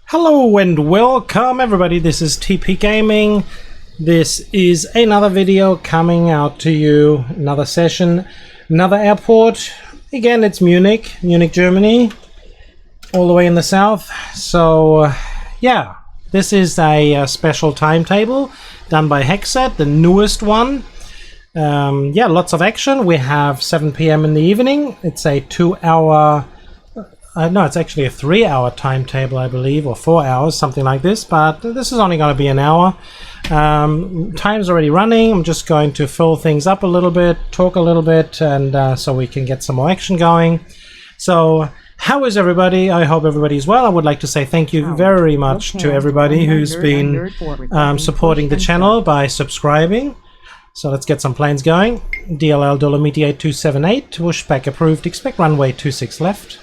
Hello and welcome everybody, this is TP Gaming. This is another video coming out to you, another session, another airport. Again, it's Munich, Germany, all the way in the south. So yeah, this is a special timetable done by hexzed, the newest one. Yeah, lots of action. We have 7 p.m. in the evening. It's a 2-hour no, it's actually a 3-hour timetable, I believe, or 4 hours, something like this, but this is only going to be an hour. Time's already running. I'm just going to fill things up a little bit, talk a little bit, and so we can get some more action going. So how is everybody? I hope everybody's well. I would like to say thank you very much to everybody who's been supporting the channel by subscribing. So let's get some planes going. DLL Dolomiti 8278, pushback approved, expect runway 26 left.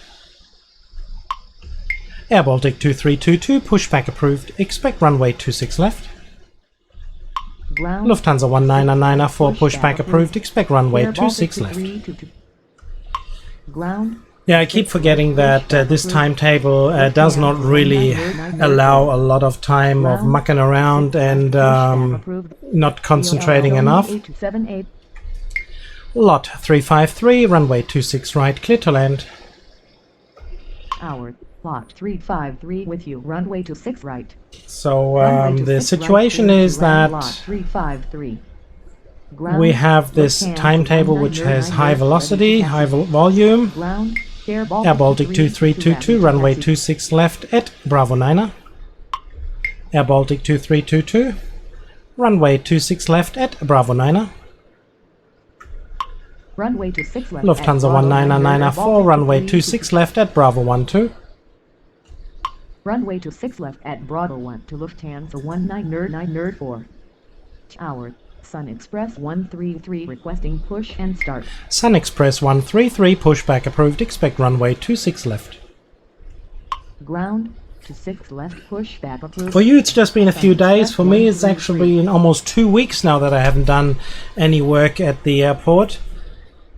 Air Baltic 2322, pushback approved, expect runway 26 left. Ground, Lufthansa 1994, pushback approved, expect runway 26 left. Ground. Yeah, I keep forgetting that this timetable does not really allow a lot of time of mucking around and not concentrating enough. Lot 353, runway 26 right, clear to land. Hour. Lot 353 with you, runway 26 right. So the situation is that we have this timetable which has high velocity, high volume. Air Baltic 2322, runway 26 left at Bravo 9er. Air Baltic 2322, runway 26 left at Bravo 9er. Runway 26 left. Lufthansa 1994, runway 26 left at Bravo 12. Runway 26 left at Bravo 1 to Lufthansa 1994. Tower, Sun Express 133 requesting push and start. Sun Express 133, pushback approved, expect runway 26 left. Ground, 26 left, pushback approved. For you it's just been a few days, for me it's actually been almost 2 weeks now that I haven't done any work at the airport.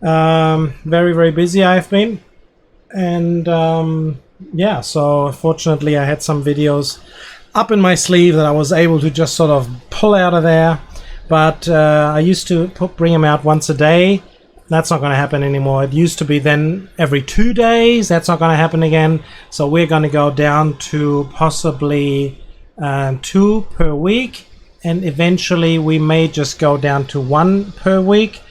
Very busy I've been, and yeah, so fortunately I had some videos up in my sleeve that I was able to just sort of pull out of there, but I used to bring them out once a day. That's not going to happen anymore. It used to be then every 2 days. That's not going to happen again. So we're going to go down to possibly 2 per week, and eventually we may just go down to 1 per week,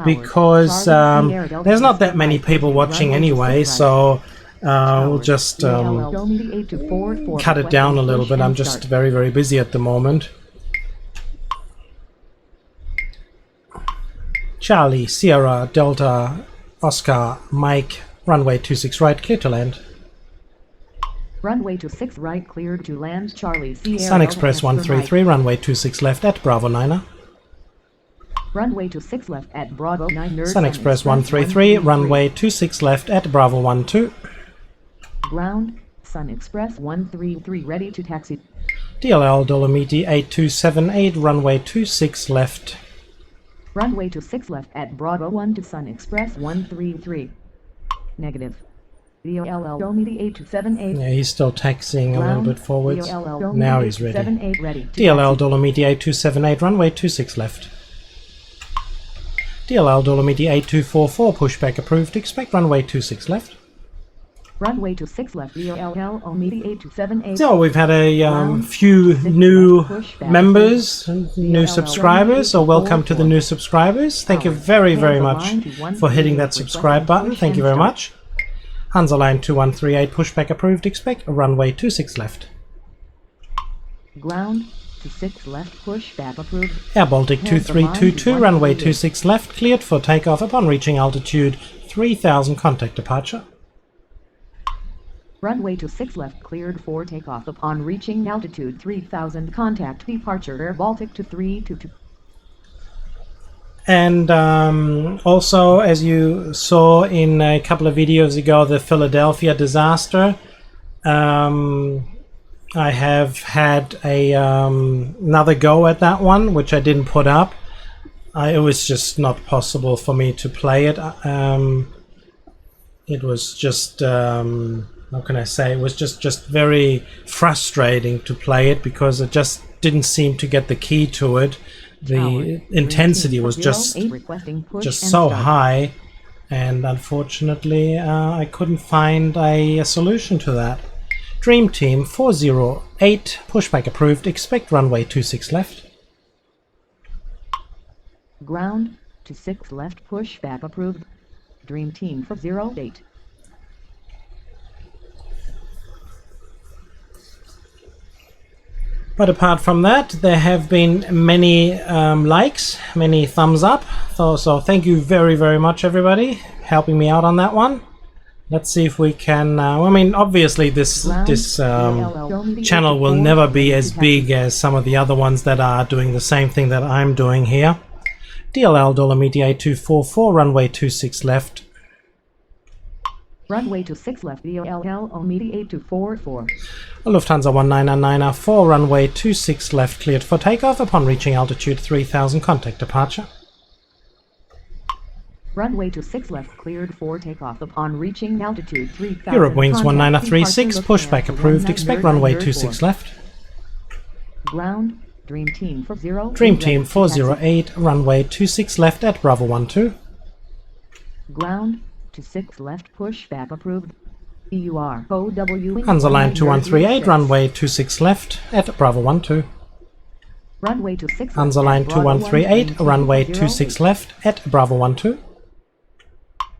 because there's not that many people watching anyway, so we'll just cut it down a little bit. I'm just very busy at the moment. Charlie, Sierra, Delta, Oscar, Mike, runway 26 right, clear to land. Runway 26 right, cleared to land. Charlie, Sierra, Sun Express 133, runway 26 left at Bravo 9er. Runway 26 left at Bravo 9er. Sun Express 133, runway 26 left at Bravo 12. Ground, Sun Express 133 ready to taxi. DLL Dolomiti 8278, runway 26 left. Runway 26 left at Bravo 1 to Sun Express 133. Negative. DLL Dolomiti 8278. Yeah, he's still taxiing a little bit forwards. Now he's ready. Ready DLL Dolomiti 8278, runway 26 left. DLL Dolomiti 8244, pushback approved, expect runway 26 left. Runway 26 left, DLL Dolomiti 8278. So we've had a few new members, new subscribers, so welcome to the new subscribers. Thank you very much for hitting that subscribe button. Thank you very much. Hansa Line 2138, pushback approved, expect runway 26 left. Ground, 26 left, pushback approved. Air Baltic 2322, runway 26 left, cleared for takeoff upon reaching altitude 3000, contact departure. Runway 26 left, cleared for takeoff upon reaching altitude 3000, contact departure. Air Baltic 2322. And also, as you saw in a couple of videos ago, the Philadelphia disaster, I have had a another go at that one, which I didn't put up. It was just not possible for me to play it. It was just how can I say, it was just very frustrating to play it because it just didn't seem to get the key to it. The intensity was just so high, and unfortunately I couldn't find a solution to that. Dream Team 408, pushback approved, expect runway 26 left. Ground to 6 left, pushback approved. Dream Team 408. But apart from that, there have been many likes, many thumbs up. So thank you very, very much, everybody, helping me out on that one. Let's see if we can... I mean, obviously, this channel will never be as big as some of the other ones that are doing the same thing that I'm doing here. DLL Dolomiti 8244, runway 26 left. Runway 26 left, DLL Dolomiti 8244. Lufthansa 1994, runway 26 left, cleared for takeoff upon reaching altitude 3000, contact departure. Runway 26 left, cleared for takeoff upon reaching altitude 3000. Europe Wings 1936, pushback approved, expect runway 26 left. Ground, Dream Team 408. Dream Team 408, runway 26 left at Bravo 12. Ground, to 6 left, pushback approved. EUR OW Hansa Line 2138, runway 26 left at Bravo 12. Runway 26 Hansa Line 2138, runway 26 left at Bravo 12.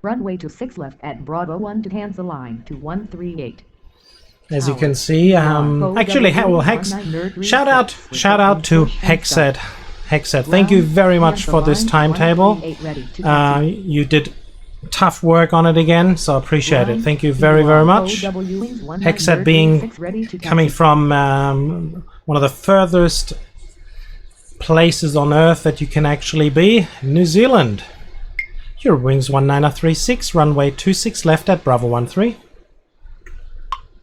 Runway 26 left at Bravo 1 to Hansa Line 2138. As you can see, actually, shout out to hexzed. Thank you very much for this timetable. You did tough work on it again, so appreciate it. Thank you very, very much. Hexzed being coming from one of the furthest places on Earth that you can actually be, New Zealand. Europe Wings 1936, runway 26 left at Bravo 13.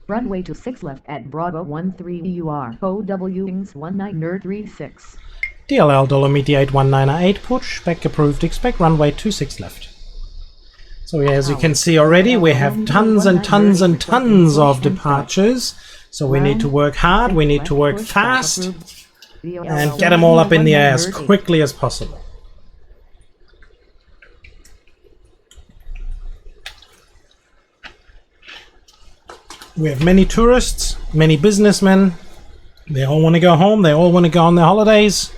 Runway 26 left at Bravo 13 EUR OW Wings 1936. DLL Dolomiti 8198, push back approved, expect runway 26 left. So yeah, as you can see already, we have tons and tons and tons of departures. So we need to work hard, we need to work fast, and get them all up in the air as quickly as possible. We have many tourists, many businessmen. They all want to go home, they all want to go on their holidays.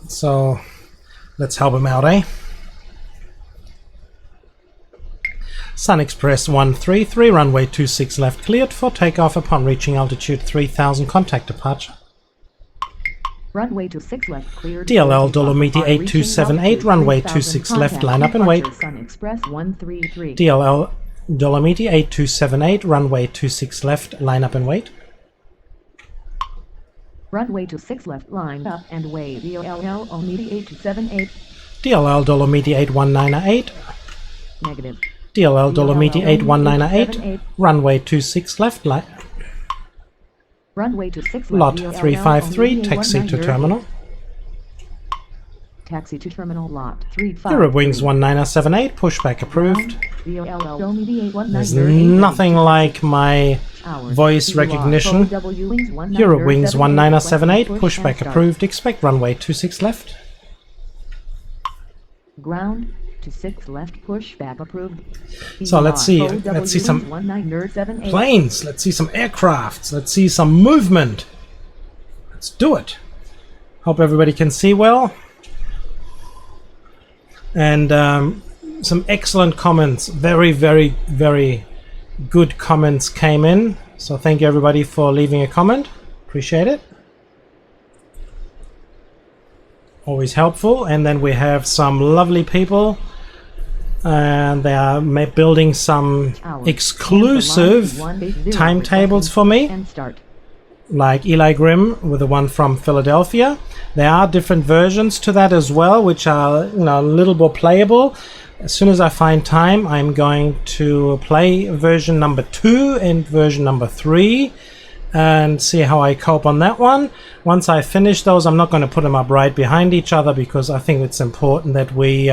So let's help them out, eh? Sun Express 133, runway 26 left, cleared for takeoff upon reaching altitude 3000, contact departure. Runway 26 left, cleared. DLL Dolomiti 8278, runway 26 left, line up and wait. Sun Express 133. DLL Dolomiti 8278, runway 26 left, line up and wait. Runway 26 left, line up and wait. DLL Dolomiti 8278. DLL Dolomiti 8198. Negative. DLL Dolomiti 8198, runway 26 left, runway 26 lot 353, taxi to terminal. Taxi to terminal, lot 353. Europe Wings 1978, pushback approved. There's nothing like my voice recognition. Europe Wings 1978, pushback approved, expect runway 26 left. Ground to 6 left, pushback approved. So let's see some planes, let's see some aircrafts, let's see some movement. Let's do it. Hope everybody can see well. And some excellent comments, very, very, very good comments came in. So thank you everybody for leaving a comment. Appreciate it. Always helpful. And then we have some lovely people, and they are building some exclusive timetables for me, like Eli Grimm with the one from Philadelphia. There are different versions to that as well, which are, you know, a little more playable. As soon as I find time, I'm going to play version number 2 and version number 3 and see how I cope on that one. Once I finish those, I'm not going to put them up right behind each other, because I think it's important that we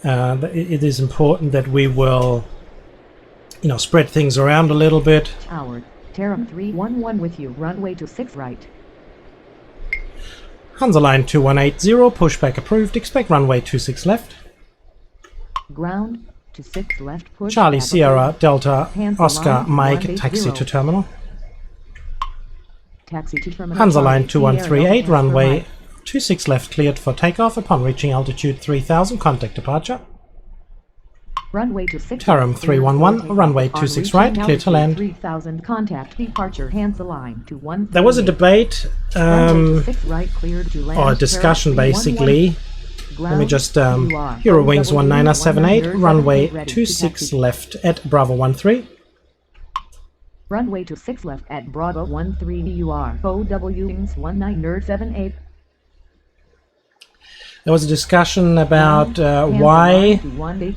it is important that we will you know, spread things around a little bit. Tower, Taram 311 with you, runway to 6 right. Hansa line 2180, pushback approved, expect runway 26 left. Ground, to 6 left, push. Charlie back Sierra approved. Delta Hansa Oscar line Mike 180. taxi to terminal. Taxi to terminal. Hansa line Charlie, 2138 Sierra, runway right. 26 left cleared for takeoff upon reaching altitude 3000 contact departure. Runway to 6 Taram left, 311 cleared for runway takeoff. 26 On right reaching clear to land. 3000 contact departure. Hansa line to 1. There was a debate Runway to 6 right, cleared to land. or a discussion Taram 311. basically. Let me just Eurowings 1978 runway 26 left at Bravo 13. Runway to 6 left at Bravo 13 EUR Wings 1978. There was a discussion about why,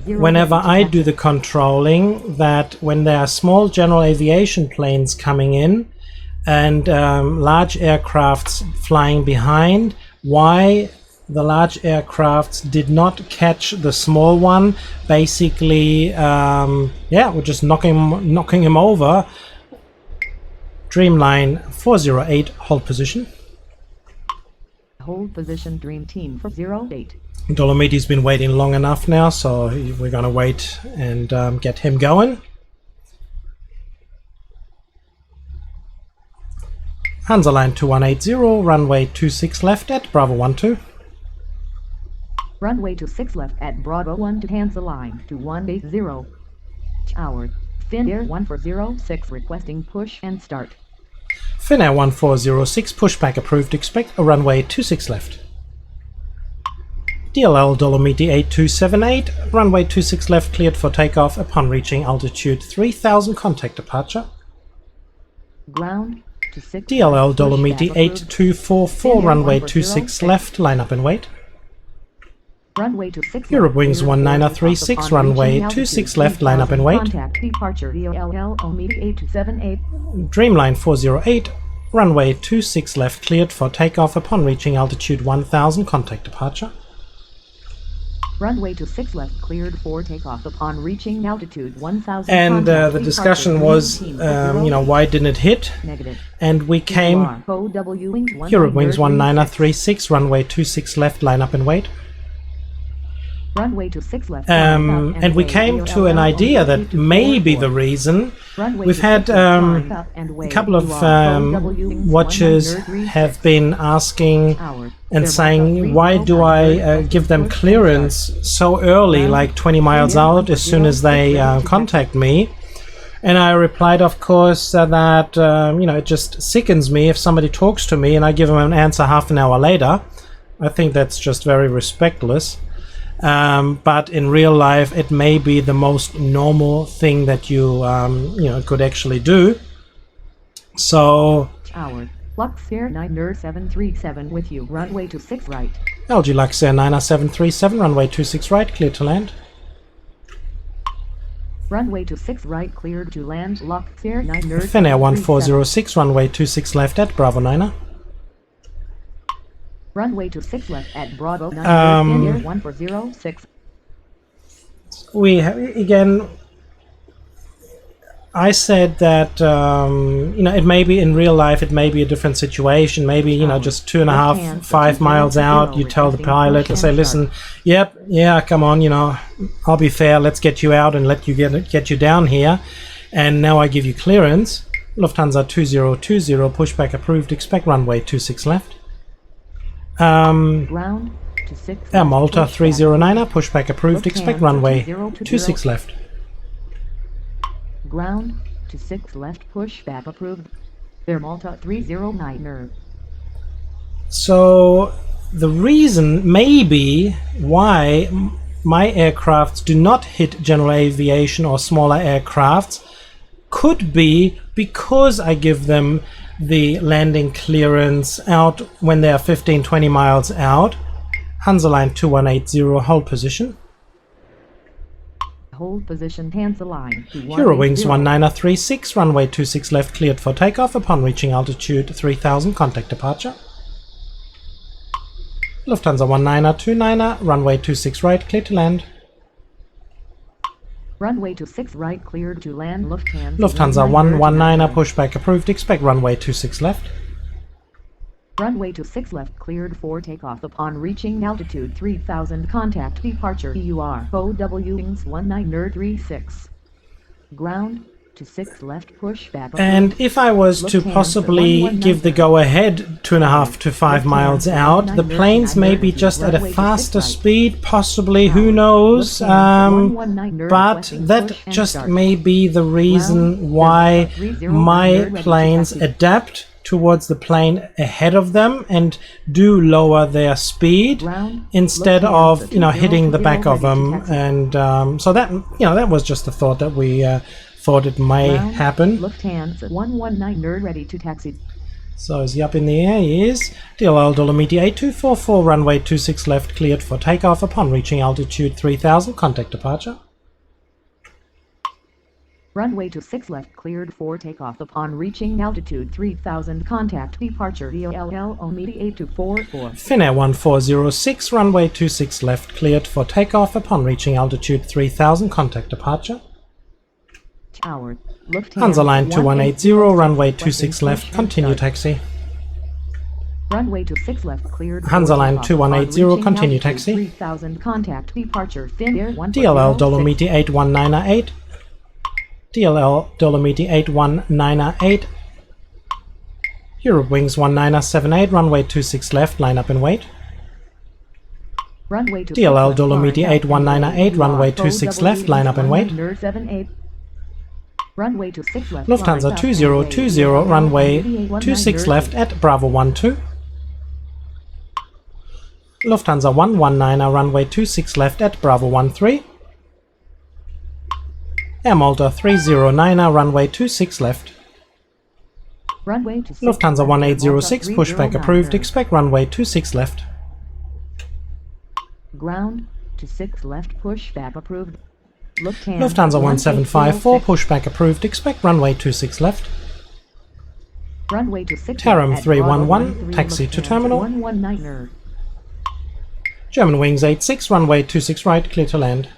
whenever I do the controlling, that when there are small general aviation planes coming in and large aircrafts flying behind, why the large aircrafts did not catch the small one. Basically, we're just knocking him over. Dreamline 408, hold position. Hold position, Dream Team for 08. Dolomiti's been waiting long enough now, so we're gonna wait and get him going. Hansa line 2180, runway 26 left at Bravo 12. Runway to 6 left at Bravo 1 to Hansa line to 180. Tower, Finnair 1406 requesting push and start. Finnair 1406, pushback approved, expect a runway 26 left. DLL Dolomiti 8278, runway 26 left cleared for takeoff upon reaching altitude 3000 contact departure. Ground to 6 DLL left, Dolomiti pushback approved. 8244, runway 26 26 left, line up and wait. Runway to 6 Eurowings 1936, runway 26 left, line up and wait. Contact departure DLL Dolomiti 8278. Dreamline 408, runway 26 left cleared for takeoff upon reaching altitude 1000 contact departure. Runway to 6 left cleared for takeoff upon reaching altitude 1000. And the contact discussion departure. was, Green team you know, why didn't it hit? Negative. And we came Eurowings 1936, runway 26 left, line up and wait. Runway to 6 left. And we came to an idea that maybe the reason we've had a couple of watchers have been asking and saying, why do I give them clearance so early, like 20 miles out, as soon as they contact me? And I replied, of course, that you know, it just sickens me if somebody talks to me and I give them an answer half an hour later. I think that's just very respectless. But in real life, it may be the most normal thing that you you know, could actually do. So Tower, Luxair 90737 with you, runway to 6 right. LG Luxair 90737, runway 26 right, clear to land. Runway to 6 right, cleared to land. Luxair 90737. Finnair 1406, runway 26 left at Bravo 9er. Runway to 6 left at Bravo 9, Finnair 1406. We again, I said that you know, it may be in real life, it may be a different situation. Maybe, you know, just 2.5, 5 miles out, you tell the pilot, let's say, listen, yep, yeah, come on, you know, I'll be fair, let's get you out and let you get you down here. And now I give you clearance. Lufthansa 2020, pushback approved, expect runway 26 left. Ground to 6 Air Malta left, 309er, pushback approved, Lufthansa expect runway 2020. 26 left. Ground to 6 left, pushback approved. Air Malta 309er. So the reason maybe why my aircrafts do not hit general aviation or smaller aircrafts could be because I give them the landing clearance out when they are 15-20 miles out. Hansa line 2180, hold position. Hold position, Hansa line. Eurowings 1936, runway 26 left cleared for takeoff upon reaching altitude 3000 contact departure. Lufthansa 1929er, runway 26 right, clear to land. Runway to 6 right cleared to land Lufthansa. Lufthansa 119er, pushback approved, expect runway 26 left. Runway to 6 left cleared for takeoff upon reaching altitude 3000. Contact departure EUR OW wings 1936. Ground to 6 left pushback. And if I was to possibly give the go-ahead 2.5 to 5 miles out, the planes may be just at a faster speed, possibly, who knows, but that just may be the reason why my planes adapt towards the plane ahead of them and do lower their speed instead of, hitting the back of them. And so that, that was just a thought that we thought it may happen. Lufthansa 119 ready to taxi. So is he up in the air? He is. DLL Dolomiti 8244, runway 26 left, cleared for takeoff upon reaching altitude 3000. Contact departure. Runway to 6 left cleared for takeoff upon reaching altitude 3000. Contact departure DLL Dolomiti 8244. Finnair 1406, runway 26 left, cleared for takeoff upon reaching altitude 3000. Contact departure. Tower, Hansa Line 2180, runway 26 left, continue taxi. Runway to 6 left cleared. Hansa Line 2180, continue taxi. 3000. Contact departure Finnair 1406. DLL Dolomiti 8198. DLL Dolomiti 8198. Europe Wings 1978, runway 26 left, line up and wait. Runway to DLL Dolomiti 8198, runway 26 left, line up and wait. Runway to 6 left. Lufthansa 2020, runway 26 left at Bravo 12. Lufthansa 119er, runway 26 left at Bravo 13. Air Malta 309er, runway 26 left. Runway to 6 Lufthansa 1806, pushback approved, expect runway 26 left. Ground to 6 left, pushback approved. Lufthansa 1754, pushback approved, expect runway 26 left. Runway to 6 Taram left 311, taxi to terminal. 119er. German Wings 86, runway 26 right, clear to land.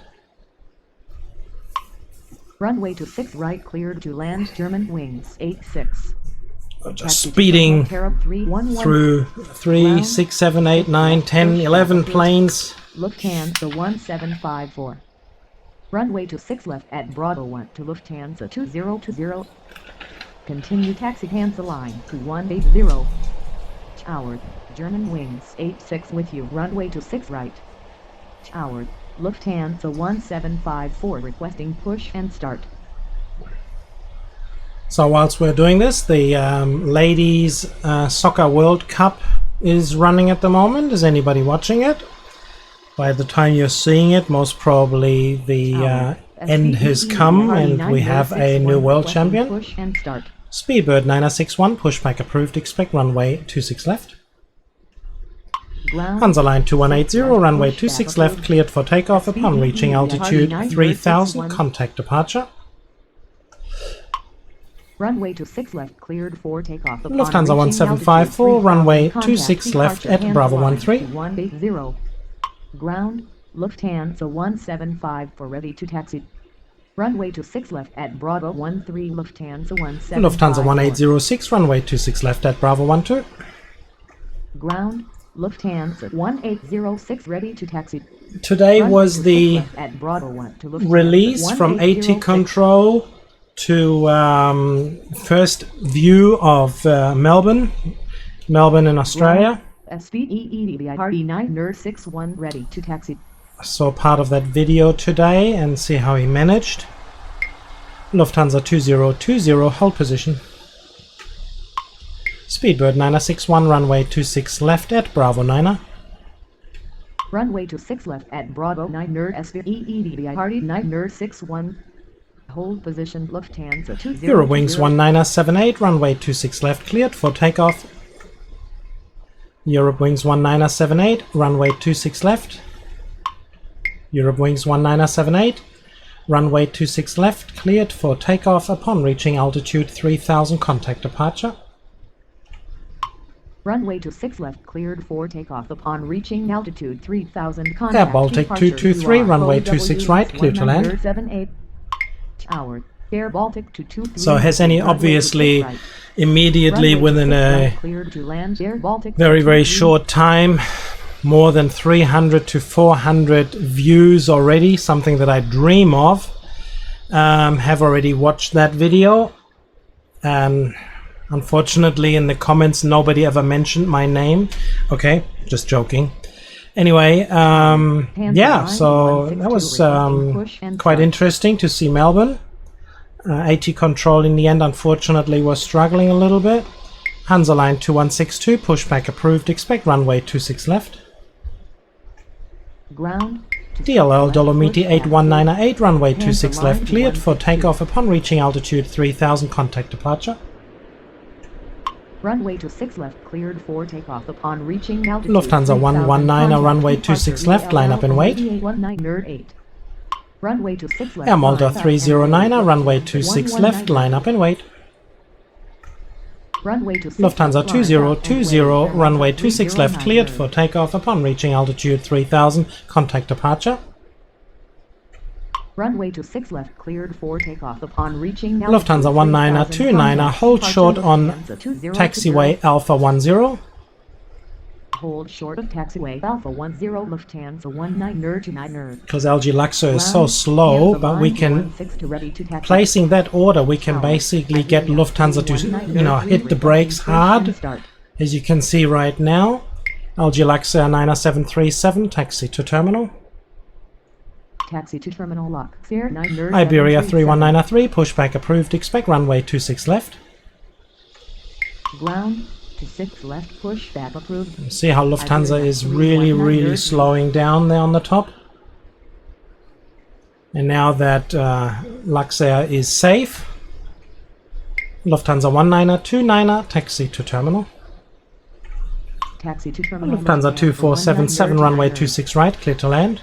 Runway to 6 right, cleared to land German Wings 86. Just speeding through 3, 6, 7, 8, 9, 10, 11 planes. Lufthansa 1754. Runway to 6 left at Bravo 1 to Lufthansa 2020. Continue taxi Hansa Line to 180. Tower, German Wings 86 with you. Runway to 6 right. Tower, Lufthansa 1754 requesting push and start. So whilst we're doing this, the Ladies Soccer World Cup is running at the moment. Is anybody watching it? By the time you're seeing it, most probably the end has come and we have a new world champion. Push and start. Speedbird 9061, pushback approved, expect runway 26 left. Hansa Line 2180, runway 26 left, cleared for takeoff upon reaching altitude 3000, contact departure. Runway to 6 left, cleared for takeoff upon Lufthansa 1754, runway 26 left at Bravo 13. 180. Ground, Lufthansa 175 ready to taxi. Runway to 6 left at Bravo 13. Lufthansa 175. Lufthansa 1806, runway 26 left at Bravo 12. Ground, Lufthansa 1806 ready to taxi. Today was the release from AT Control to first view of Melbourne in Australia. Speed EDDM Hardy 961 ready to taxi. I saw part of that video today and see how he managed. Lufthansa 2020, hold position. Speedbird 961, runway 26 left at Bravo 9er. Runway to 6 left at Bravo 9er, Speed EDDM Hardy 961. Hold position Lufthansa 20. Eurowings 1978, runway 26 left, cleared for takeoff. Europe Wings 1978, runway 26 left. Europe Wings 1978, runway 26 left, cleared for takeoff upon reaching altitude 3000, contact departure. Runway to 6 left, cleared for takeoff upon reaching altitude 3000, contact Air Baltic 223, runway 26 right, clear to land. Tower, Air Baltic to 23. So has any obviously immediately within a very, very short time, more than 300 to 400 views already, something that I dream of. Have already watched that video. Unfortunately, in the comments, nobody ever mentioned my name. Okay, just joking. Anyway, yeah, so that was quite interesting to see Melbourne. AT control in the end, unfortunately, was struggling a little bit. Hansa line 2162, pushback approved, expect runway 26 left. Ground. DLL Dolomiti 81908, runway 26 left, cleared for takeoff upon reaching altitude 3000, contact departure. Runway 26 left, cleared for takeoff upon reaching altitude. Lufthansa 119, runway 26 left, line up and wait. Runway 26 left. Air Malta 309, runway 26 left, line up and wait. Lufthansa 2020, runway 26 left, cleared for takeoff upon reaching altitude 3000, contact departure. Runway 26 left, cleared for takeoff upon reaching altitude. Lufthansa 1929, hold short on taxiway Alpha 10. Hold short of taxiway Alpha 10, Lufthansa 1929. Because LG Luxor is so slow, but we can, placing that order, we can basically get Lufthansa to, you know, hit the brakes hard, as you can see right now. LG Luxor 9737, taxi to terminal. Taxi to terminal lock. Iberia 31903, pushback approved, expect runway 26 left. Ground. 6 left, pushback approved. See how Lufthansa is really slowing down there on the top. And now that Luxair is safe, Lufthansa 1929, taxi to terminal. Taxi to terminal. Lufthansa 2477, runway 26 right, clear to land.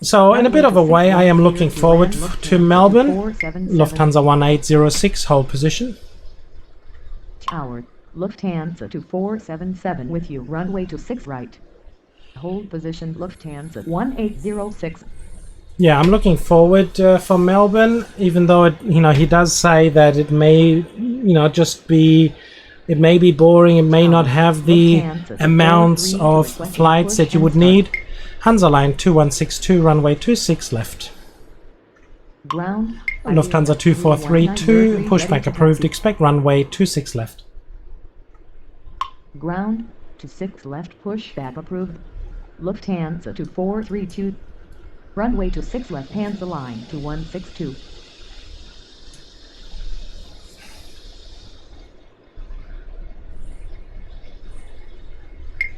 So in a bit of a way, I am looking forward to Melbourne. Lufthansa 1806, hold position. Tower, Lufthansa 2477 with you, runway 26 right. Hold position, Lufthansa 1806. Yeah, I'm looking forward for Melbourne, even though it, you know, he does say that it may, you know, just be, it may be boring, it may not have the amounts of flights that you would need. Hansa line 2162, runway 26 left. Ground. Lufthansa 2432, pushback approved, expect runway 26 left. Ground, 26 left, pushback approved. Lufthansa 2432, runway 26 left, Hansa line 2162.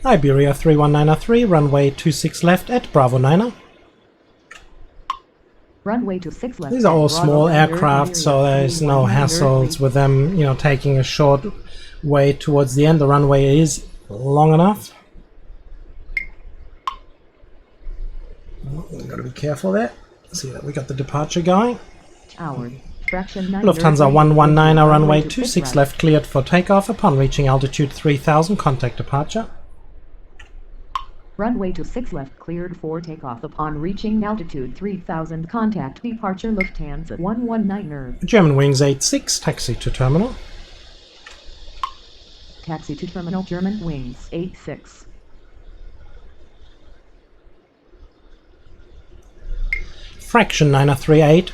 Iberia 31903, runway 26 left at Bravo 9er. Runway 26 left. These are all small aircraft, so there's no hassles with them, you know, taking a short way towards the end. The runway is long enough. We've got to be careful there. See that we got the departure going. Lufthansa 119, runway 26 left, cleared for takeoff upon reaching altitude 3000, contact departure. Runway 26 left, cleared for takeoff upon reaching altitude 3000, contact departure Lufthansa 119. German wings 86, taxi to terminal. Taxi to terminal, German wings 86. Fraction 9038,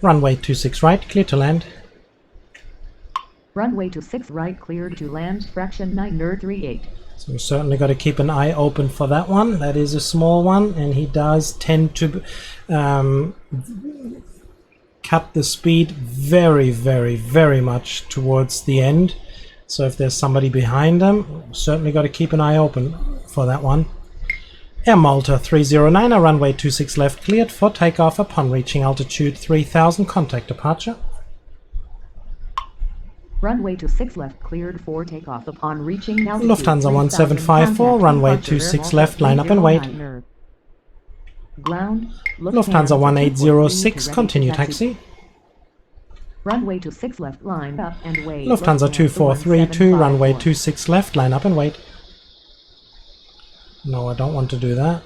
runway 26 right, clear to land. Runway 26 right, cleared to land, fraction 9038. So we've certainly got to keep an eye open for that one. That is a small one, and he does tend to cut the speed very much towards the end. So if there's somebody behind him, certainly got to keep an eye open for that one. Air Malta 309, runway 26 left, cleared for takeoff upon reaching altitude 3000, contact departure. Runway 26 left, cleared for takeoff upon reaching altitude. Lufthansa 1754, runway 26 left, line up and wait. Ground. Lufthansa 1806, continue taxi. Runway 26 left, line up and wait. Lufthansa 2432, runway 26 left, line up and wait. No, I don't want to do that.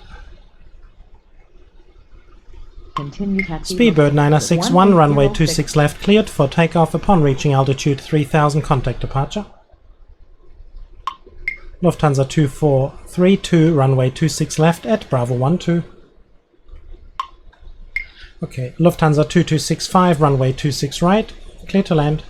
Continue taxi. Speedbird 961, runway 180 26 left, cleared for takeoff upon reaching altitude 3000, contact departure. Lufthansa 2432, runway 26 left at Bravo 12. Okay, Lufthansa 2265, runway 26 right, clear to land.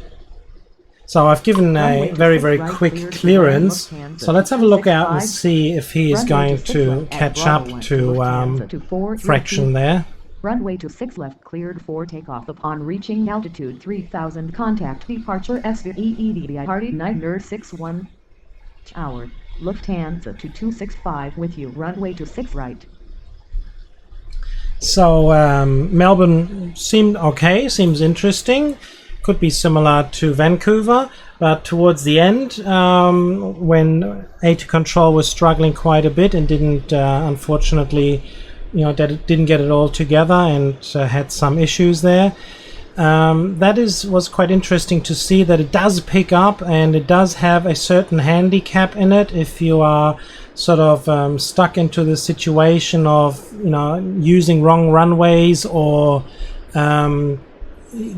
So I've given a very quick clearance, so let's have a look out and see if he is going to catch up to Fraction there. Runway 26 left cleared for takeoff upon reaching altitude 3000, contact departure SVE Hardy 961 Tower, Lufthansa 2265 with you, runway 26 right. So Melbourne seemed okay, seems interesting. Could be similar to Vancouver, but towards the end, when AT control was struggling quite a bit and didn't, unfortunately, didn't get it all together and had some issues there. Was quite interesting to see that it does pick up and it does have a certain handicap in it if you are sort of stuck into the situation of using wrong runways or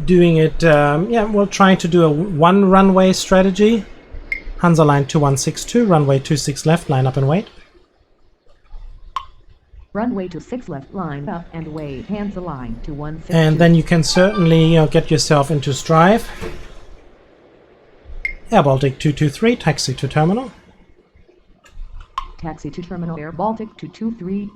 doing it trying to do a one runway strategy. Hansa line 2162, runway 26 left, line up and wait. Runway 26 left, line up and wait, Hansa line 2162. And then you can certainly get yourself into strive. Air Baltic 223, taxi to terminal. Taxi to terminal, Air Baltic 223.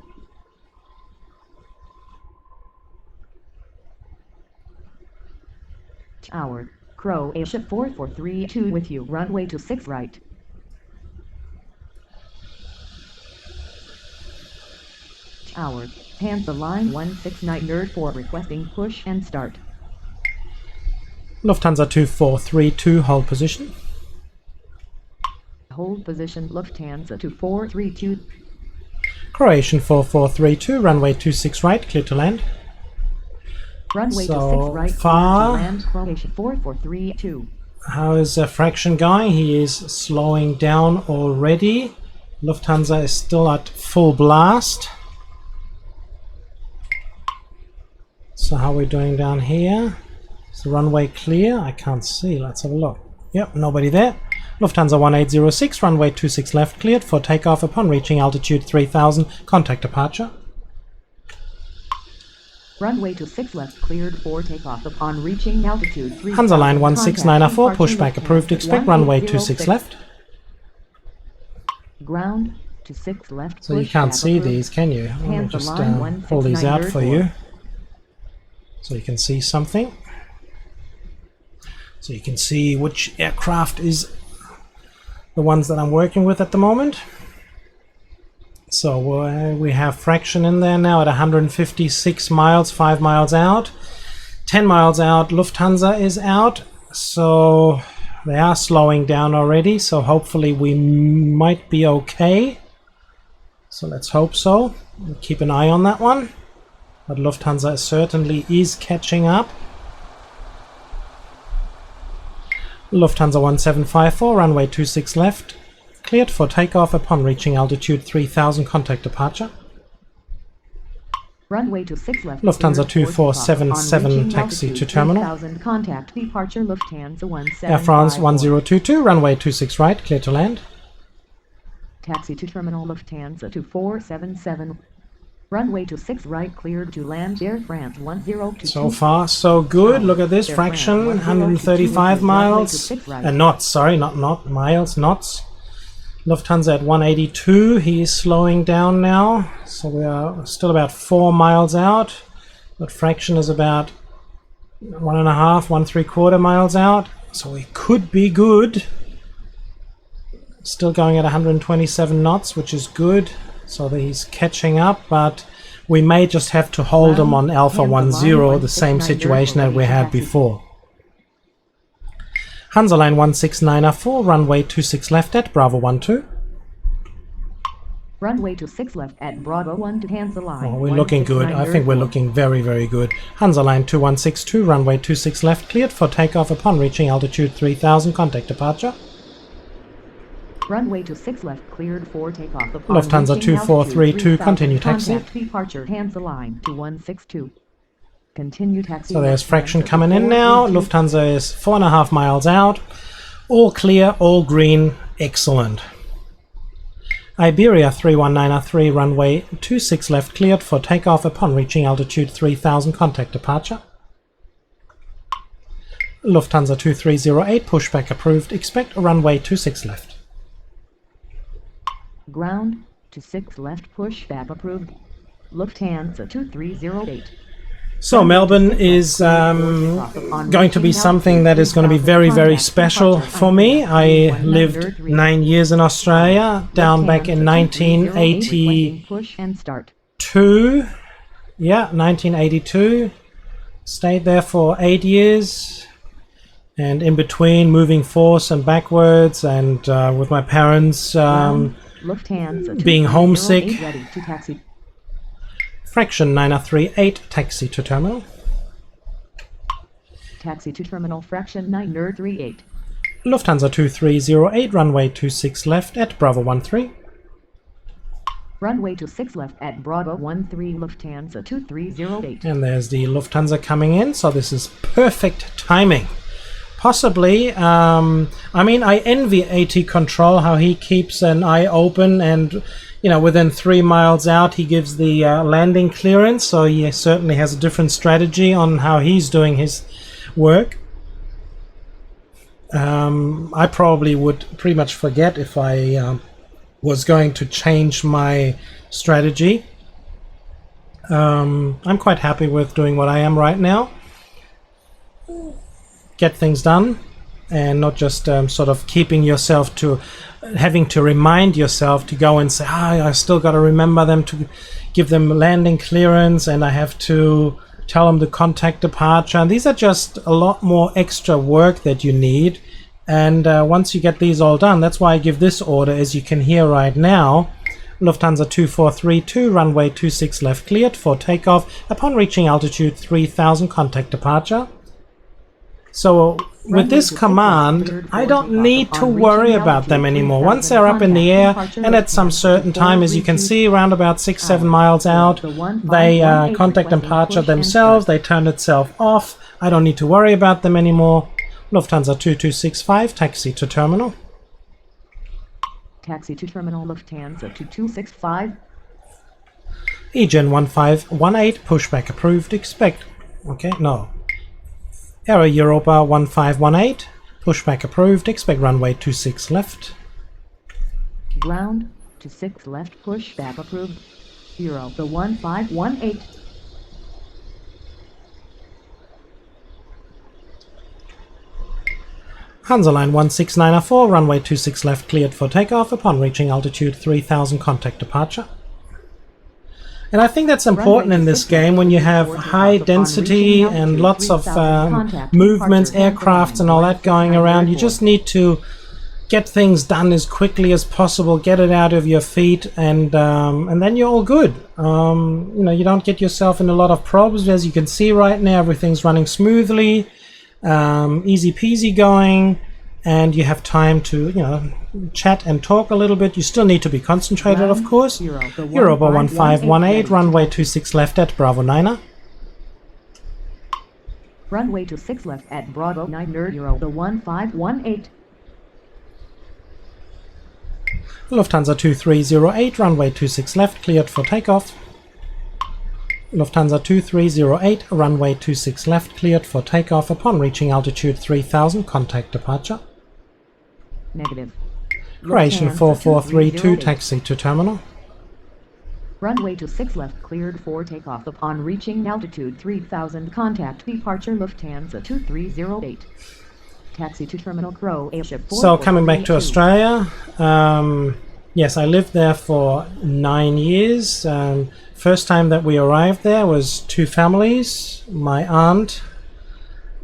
Tower, Croatia 4432 with you, runway 26 right. Tower, Hansa line 169 requesting push and start. Lufthansa 2432, hold position. Hold position, Lufthansa 2432. Croatian 4432, runway 26 right, clear to land. Runway so 26 right, far, clear to land, Croatia 4432. How is Fraction going? He is slowing down already. Lufthansa is still at full blast. So how are we doing down here? Is the runway clear? I can't see. Let's have a look. Yep, nobody there. Lufthansa 1806, runway 26 left, cleared for takeoff upon reaching altitude 3000, contact departure. Runway 26 left, cleared for takeoff upon reaching altitude 3000. Hansa line 16904, pushback approved, expect runway 26 left. Ground to 6 left. So you can't see these, can you? Let me just pull these out for you so you can see something. So you can see which aircraft is the ones that I'm working with at the moment. So we have Fraction in there now at 156 miles, 5 miles out. 10 miles out, Lufthansa is out. So they are slowing down already. So hopefully we might be okay. So let's hope so. We'll keep an eye on that one. But Lufthansa certainly is catching up. Lufthansa 1754, runway 26 left, cleared for takeoff upon reaching altitude 3000, contact departure. Runway 26 left. Lufthansa 2477, taxi to terminal. Contact departure, Lufthansa 1754. Air France 1022, runway 26 right, clear to land. Taxi to terminal, Lufthansa 2477. Runway 26 right, cleared to land, Air France 1022. So far, so good. Look at this, Fraction, 135 miles. Knots, sorry, not miles, knots. Lufthansa at 182, he is slowing down now. So we are still about 4 miles out. But Fraction is about 1.5, 1.75 miles out. So we could be good. Still going at 127 knots, which is good. So that he's catching up, but we may just have to hold him on Alpha 10, the same situation that we had before. Hansa line 16904, runway 26 left at Bravo 12. Runway 26 left at Bravo 1 to Hansa line. Oh, we're looking good. I think we're looking very good. Hansa line 2162, runway 26 left, cleared for takeoff upon reaching altitude 3000, contact departure. Runway 26 left, cleared for takeoff upon Lufthansa 2432, continue taxi. Contact departure, Hansa line 2162. Continue taxi. So there's left Fraction Hansa coming in now. 432. Lufthansa is 4.5 miles out. All clear, all green, excellent. Iberia 31903, runway 26 left, cleared for takeoff upon reaching altitude 3000, contact departure. Lufthansa 2308, pushback approved, expect runway 26 left. Ground, to 6 left, pushback approved. Lufthansa 2308. So Melbourne is going to be something that is going to be very, very special for me. I lived 9 years in Australia, down back in 1982. Push and start. Yeah, 1982. Stayed there for 8 years. And in between, moving forwards and backwards, and with my parents Lufthansa being homesick. 2308 ready to taxi. Fraction 9038, taxi to terminal. Taxi to terminal, fraction 9038. Lufthansa 2308, runway 26 left at Bravo 13. Runway 26 left at Bravo 13, Lufthansa 2308. And there's the Lufthansa coming in, so this is perfect timing. Possibly, I mean, I envy AT Control, how he keeps an eye open, and you know, within 3 miles out he gives the landing clearance, so he certainly has a different strategy on how he's doing his work. I probably would pretty much forget if I was going to change my strategy. I'm quite happy with doing what I am right now. Get things done, and not just sort of keeping yourself to having to remind yourself to go and say, I still got to remember them, to give them landing clearance, and I have to tell them the contact departure. And these are just a lot more extra work that you need. And once you get these all done, that's why I give this order, as you can hear right now. Lufthansa 2432, runway 26 left, cleared for takeoff upon reaching altitude 3000, contact departure. So with this command, I don't need to worry about them anymore. Once they're up in the air, and at some certain time, as you can see, around about 6-7 miles out, they contact departure themselves, they turn itself off. I don't need to worry about them anymore. Lufthansa 2265, taxi to terminal. Taxi to terminal, Lufthansa 2265. EDDM 1518, pushback approved, expect. Okay, no. Aero Europa 1518, pushback approved, expect runway 26 left. Ground, to 6 left, pushback approved. Europa 1518. Hansa Line 16904, runway 26 left, cleared for takeoff upon reaching altitude 3000, contact departure. And I think that's important in this game when you have high density and lots of movements, aircrafts and all that going around. You just need to get things done as quickly as possible, get it out of your feet, and then you're all good. You know, you don't get yourself in a lot of problems. As you can see right now, everything's running smoothly, easy peasy going. And you have time to, you know, chat and talk a little bit. You still need to be concentrated, of course. Europa 1518, runway 26 left at Bravo 9. Runway 26 left at Bravo 9, Europa 1518. Lufthansa 2308, runway 26 left, cleared for takeoff. Lufthansa 2308, runway 26 left, cleared for takeoff upon reaching altitude 3000, contact departure. Negative. Croatian 4432, taxi to terminal. Runway 26 left, cleared for takeoff upon reaching altitude 3000, contact departure Lufthansa 2308. Taxi to terminal Croatia 4432. So coming back to Australia, yes, I lived there for 9 years. First time that we arrived there was 2 families, my aunt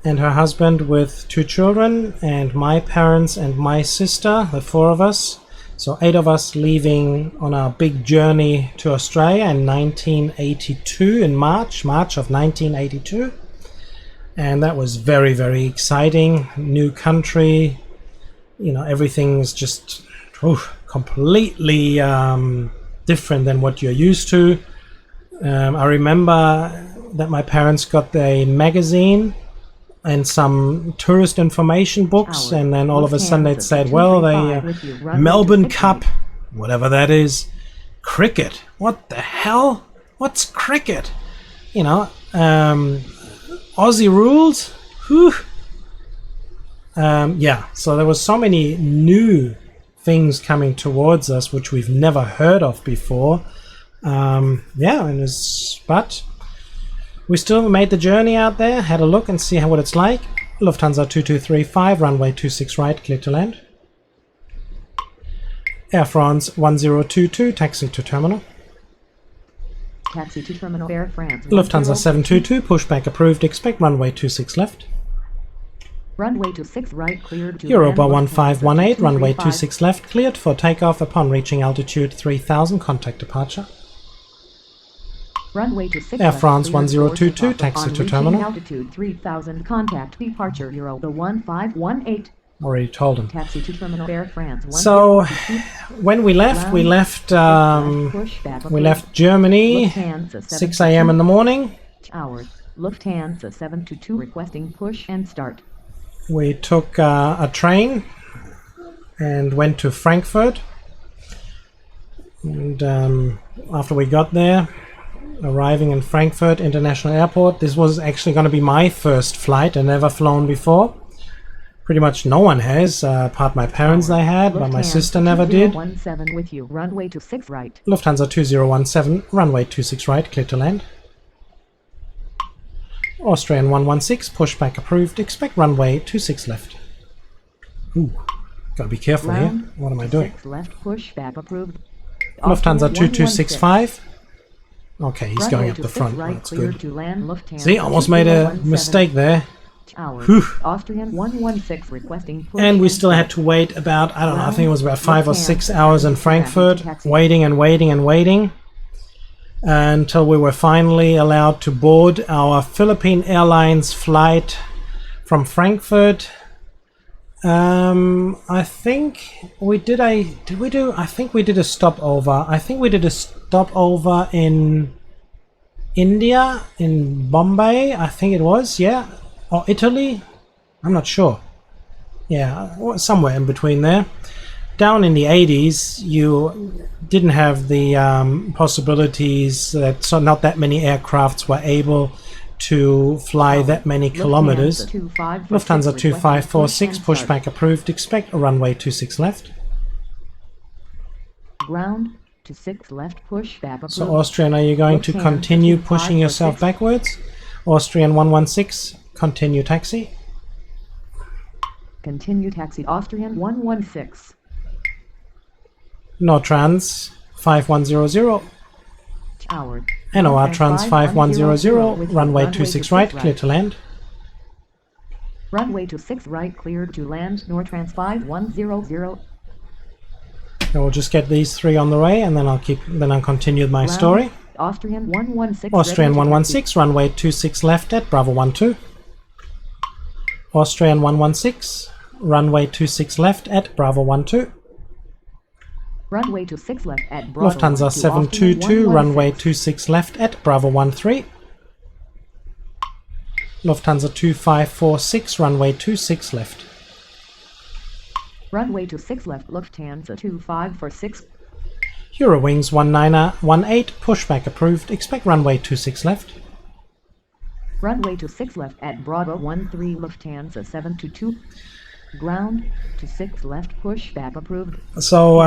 and her husband with 2 children, and my parents and my sister, the 4 of us. So 8 of us leaving on our big journey to Australia in 1982, in March of 1982. And that was very, very exciting. New country, you know, everything's just completely different than what you're used to. I remember that my parents got a magazine and some tourist information books, and then all of a sudden it said, well, the Melbourne Cup, whatever that is, cricket. What the hell? What's cricket? You know, Aussie rules? Whew. Yeah, so there was so many new things coming towards us which we've never heard of before. Yeah, and but we still made the journey out there, had a look and see what it's like. Lufthansa 2235, runway 26 right, clear to land. Air France 1022, taxi to terminal. Taxi to terminal Air France. Lufthansa 722, pushback approved, expect runway 26 left. Runway 26 right, cleared to Europa land, 1518, runway 235. 26 left, cleared for takeoff upon reaching altitude 3000, contact departure. Runway 26 Air left, France cleared for 1022, takeoff taxi upon to reaching terminal. altitude 3000, contact departure Europa 1518. Already told him. Taxi to terminal Air France. So when we left Germany 6 a.m. in the morning. Hours. Lufthansa 722 requesting push and start. We took a train and went to Frankfurt. And after we got there, arriving in Frankfurt International Airport, this was actually going to be my first flight. I'd never flown before. Pretty much no one has, apart my parents they had, but my sister never did. 2017 with you, runway 26 right. Lufthansa 2017, runway 26 right, clear to land. Austrian 116, pushback approved, expect runway 26 left. Ooh, gotta be careful here. What am I doing? 6 left, pushback approved. Lufthansa Austrian 2265. Okay, he's runway going up 26 the front. right, That's cleared good. to land, Lufthansa See, almost made a 2017. mistake there. Hours. Whew. Austrian 116 requesting push And we still had to wait about, I don't know, I think it was about 5 or 6 hours in Frankfurt, waiting and waiting and waiting, until we were finally allowed to board our Philippine Airlines flight from Frankfurt. I think we did a stopover. I think we did a stopover in India, in Bombay, I think it was, yeah. Or Italy, I'm not sure. Yeah, somewhere in between there. Down in the 80s, you didn't have the possibilities that not that many aircrafts were able to fly that many kilometers. Lufthansa 2546, pushback approved, expect a runway 26 left. Ground to 6 left, pushback approved. So Austrian, are you going to continue pushing yourself backwards? Austrian 116, continue taxi. Continue taxi, Austrian 116. NORTRANS 5100. Hours. NOR Trans 5100, runway 26 right, clear to land. Runway 26 right, cleared to land, NORTRANS 5100. I will just get these 3 on the way, and then I'll continue my story. Austrian 116. Austrian 116, runway 26 left at Bravo 12. Austrian 116, runway 26 left at Bravo 12. Runway 26 left at Bravo Lufthansa 722, runway 26 left at Bravo 13. Lufthansa 2546, runway 26 left. Runway 26 left, Lufthansa 2546. Eurowings 1918, pushback approved, expect runway 26 left. Runway 26 left at Bravo 13, Lufthansa 722. Ground to 6 left, pushback approved. So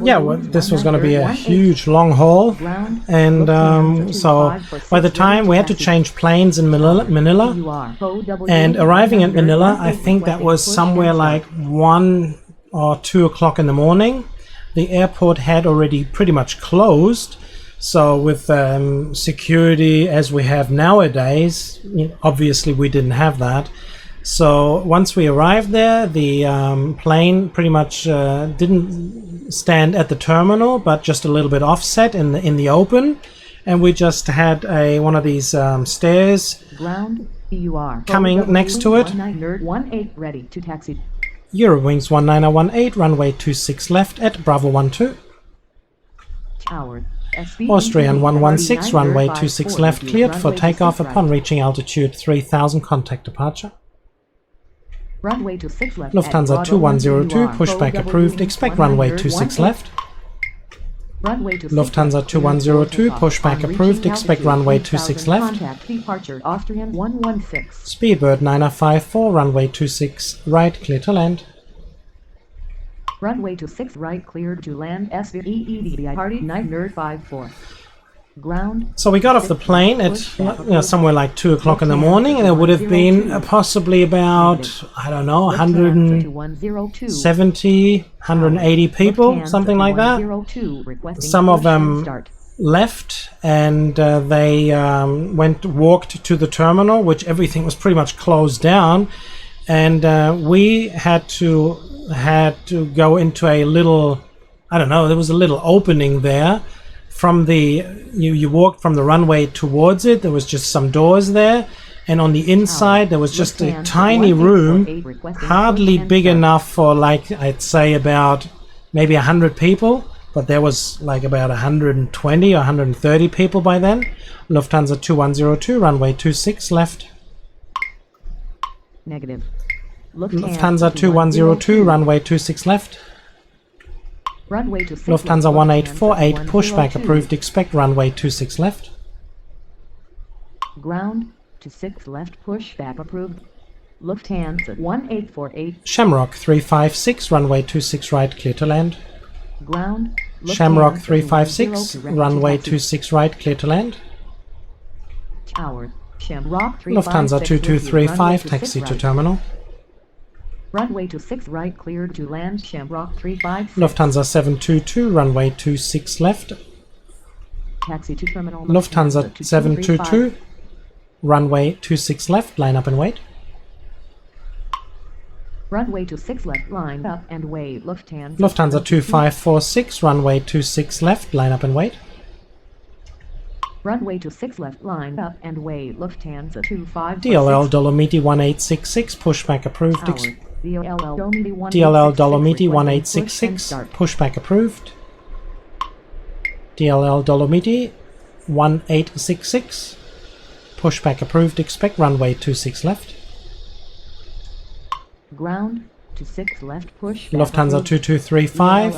yeah, well, this was going to be a huge long haul, and so by the time we had to change planes in Manila, and arriving at Manila, I think that was somewhere like 1 or 2 o'clock in the morning. The airport had already pretty much closed, so with security as we have nowadays, obviously we didn't have that. So once we arrived there, the plane pretty much didn't stand at the terminal, but just a little bit offset in the open, and we just had one of these stairs coming next to it. Ready to taxi. Eurowings 1918, runway 26 left at Bravo 12. Hours. Austrian 116, runway 26 left, cleared for takeoff upon reaching altitude 3000, contact departure. Runway 26 left. Lufthansa 2102, pushback approved, expect runway 26 left. Lufthansa 2102, pushback approved, expect runway 26 left. Contact departure Austrian 116. Speedbird 9054, runway 26 right, clear to land. Runway 26 right, cleared to land. EDDM Party Night Nerd 54. Ground. So we got off the plane at somewhere like 2 o'clock in the morning, and it would have been possibly about, I don't know, 170, 180 people, something like that. Some of them left, and they walked to the terminal, which everything was pretty much closed down, and we had to go into a little, I don't know, there was a little opening there. From the you walked from the runway towards it, there was just some doors there, and on the inside there was just a tiny room, hardly big enough for, like, I'd say about maybe 100 people, but there was like about 120 or 130 people by then. Lufthansa 2102, runway 26 left. Negative. Lufthansa 2102, runway 26 left. Runway 26 Lufthansa 1848, pushback approved, expect runway 26 left. Ground to 6 left, pushback approved. Lufthansa 1848. Shamrock 356, runway 26 right, clear to land. Ground. Shamrock 356, runway 26 right, clear to land. Tower. Shamrock 356. Lufthansa 2235, taxi to terminal. Runway 26 right, cleared to land. Shamrock 356. Lufthansa 722, runway 26 left. Taxi to terminal. Lufthansa 722, runway 26 left, line up and wait. Runway 26 left, line up and wait. Lufthansa 2546, runway 26 left, line up and wait. Runway 26 left, line up and wait. Lufthansa 2546. DLL Dolomiti 1866, pushback approved. DLL Dolomiti 1866, pushback approved. DLL Dolomiti 1866, pushback approved, expect runway 26 left. Ground to 6 left, push. Lufthansa 2235.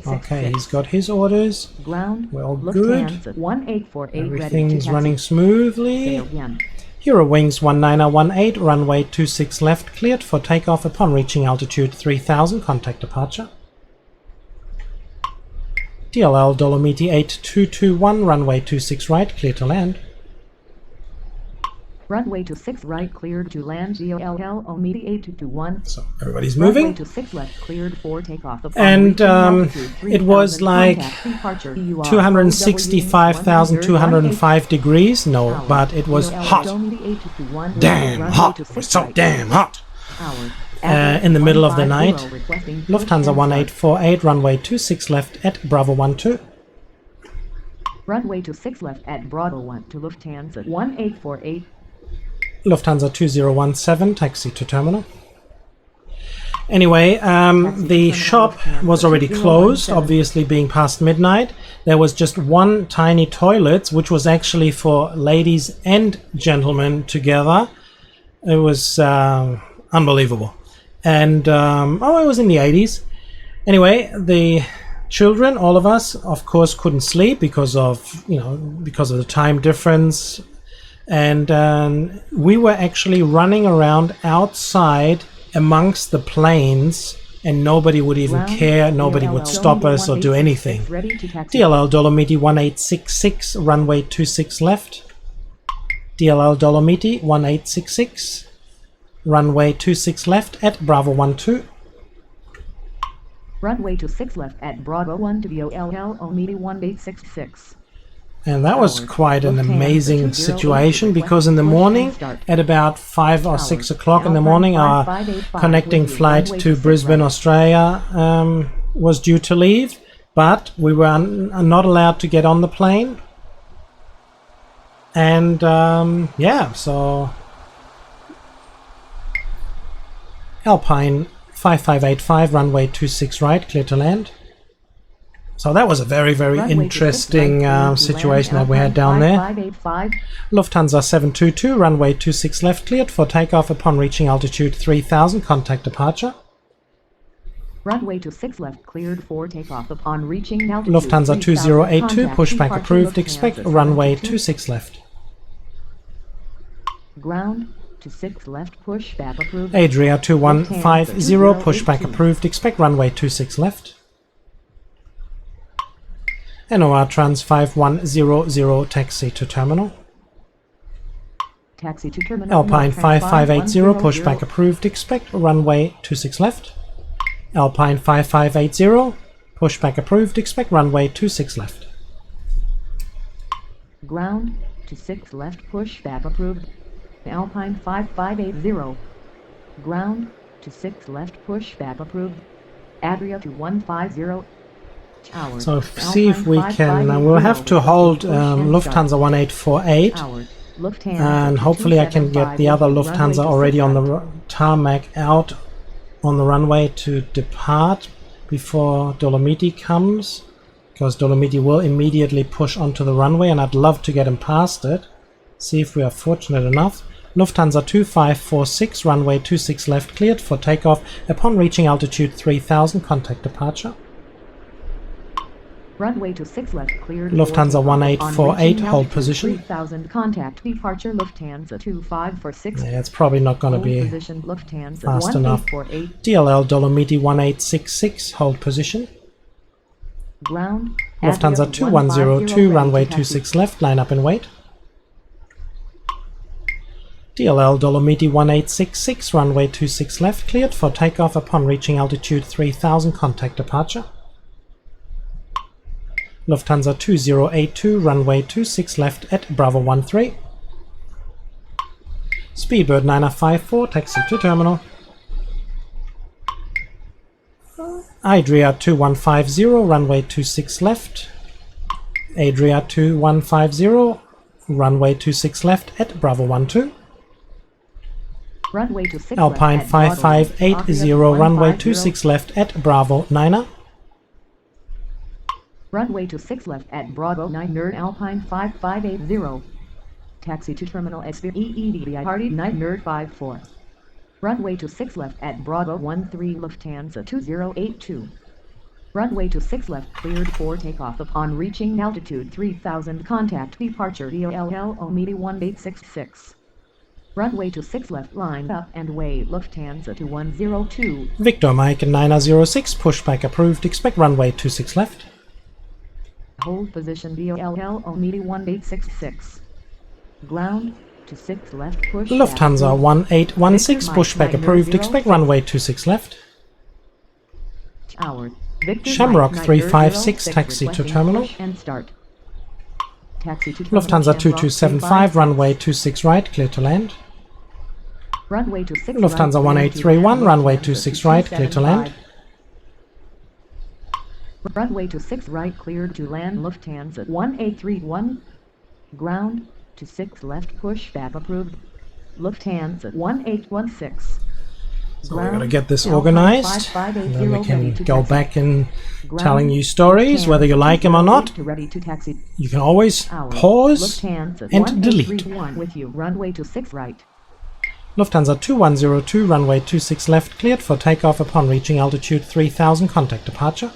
Okay, Okay, he's got his orders. Ground. Well, good. 1848. Everything's running smoothly. Eurowings 1918, runway 26 left, cleared for takeoff upon reaching altitude 3000, contact departure. DLL Dolomiti 8221, runway 26 right, clear to land. Runway 26 right, cleared to land. DLL Dolomiti 8221. So everybody's moving. Runway 26 left, cleared for takeoff. And it was like 265,205 degrees. No, but it was hot. Damn hot. It was so damn hot. In the middle of the night. Lufthansa 1848, runway 26 left at Bravo 12. Runway 26 left at Bravo 1 to Lufthansa 1848. Lufthansa 2017, taxi to terminal. Anyway, the shop was already closed, obviously being past midnight. There was just one tiny toilet, which was actually for ladies and gentlemen together. It was unbelievable. And, it was in the 80s. Anyway, the children, all of us, of course, couldn't sleep because of the time difference. And we were actually running around outside amongst the planes, and nobody would even care, nobody would stop us or do anything. DLL Dolomiti 1866, runway 26 left. DLL Dolomiti 1866, runway 26 left at Bravo 12. Runway 26 left at Bravo 1 to DLL Dolomiti 1866. And that was quite an amazing situation, because in the morning, at about 5 or 6 o'clock in the morning, our connecting flight to Brisbane, Australia was due to leave, but we were not allowed to get on the plane. And yeah, so Alpine 5585, runway 26 right, clear to land. So that was a very, very interesting situation that we had down there. Lufthansa 722, runway 26 left, cleared for takeoff upon reaching altitude 3000, contact departure. Runway 26 left, cleared for takeoff upon reaching altitude. Lufthansa 2082, pushback approved, expect runway 26 left. Ground to 6 left, pushback approved. Adria 2150, pushback approved, expect runway 26 left. NOR Trans 5100, taxi to terminal. Taxi to terminal. Alpine 5580, pushback approved, expect runway 26 left. Alpine 5580, pushback approved, expect runway 26 left. Ground to 6 left, pushback approved. Alpine 5580. Ground to 6 left, pushback approved. Adria to 150. Tower. So see if we can, we'll have to hold Lufthansa 1848 and hopefully I can get the other Lufthansa already on the tarmac out on the runway to depart before Dolomiti comes, because Dolomiti will immediately push onto the runway and I'd love to get him past it. See if we are fortunate enough. Lufthansa 2546, runway 26 left, cleared for takeoff upon reaching altitude 3000, contact departure. Runway to 6 left, cleared. Lufthansa 1848, hold position. 3000, contact departure. Lufthansa 2546. Yeah, it's probably not going to be Lufthansa fast enough. DLL Dolomiti 1866, hold position. Ground. Lufthansa 2102, runway 26 left, line up and wait. DLL Dolomiti 1866, runway 26 left, cleared for takeoff upon reaching altitude 3000, contact departure. Lufthansa 2082, runway 26 left at Bravo 13. Speedbird 9054, taxi to terminal. Adria 2150, runway 26 left. Adria 2150, runway 26 left at Bravo 12. Runway to 6 Alpine 5580, runway 26 left at Bravo 9. Runway to 6 left at Bravo 9, Nerd Alpine 5580. Taxi to terminal EDDM Party 9 Nerd 54. Runway to 6 left at Bravo 13 Lufthansa 2082. Runway to 6 left, cleared for takeoff upon reaching altitude 3000, contact departure DLL Omidi 1866. Runway to 6 left, line up and wait. Lufthansa to 102. Victor Mike 906, pushback approved, expect runway 26 left. Hold position DLL Omidi 1866. Ground to 6 left, push. Lufthansa 1816, pushback approved, expect runway 26 left. Tower. Shamrock 356, taxi to terminal. And start. Taxi to terminal. Lufthansa 2275, runway 26 right, clear to land. Runway to 6 Lufthansa right, 1831, runway 26 right, clear to land. Runway to 6 right, cleared to land. Lufthansa 1831. Ground to 6 left, pushback approved. Lufthansa 1816. So we're going to get this organized, and then we can go back in telling you stories, whether you like them or not. You can always pause and delete. With you. Runway to 6 right. Lufthansa 2102, runway 26 left, cleared for takeoff upon reaching altitude 3000, contact departure.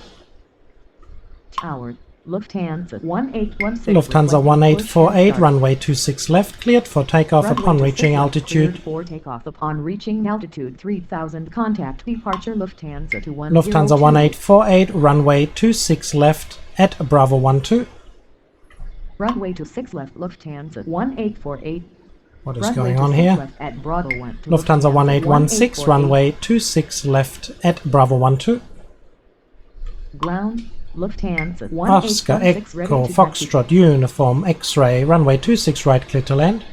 Tower. Lufthansa 1816. Lufthansa 1848, runway 26 left, cleared for takeoff upon reaching altitude. For takeoff upon reaching altitude 3000, contact departure. Lufthansa to 102. Lufthansa 1848, runway 26 left at Bravo 12. Runway to 6 left, Lufthansa 1848. What is going on here? At Bravo 1 Lufthansa 1816, runway 26 left at Bravo 12. Ground. Lufthansa Oscar Echo Foxtrot Uniform X-Ray, runway 26 right, clear to land.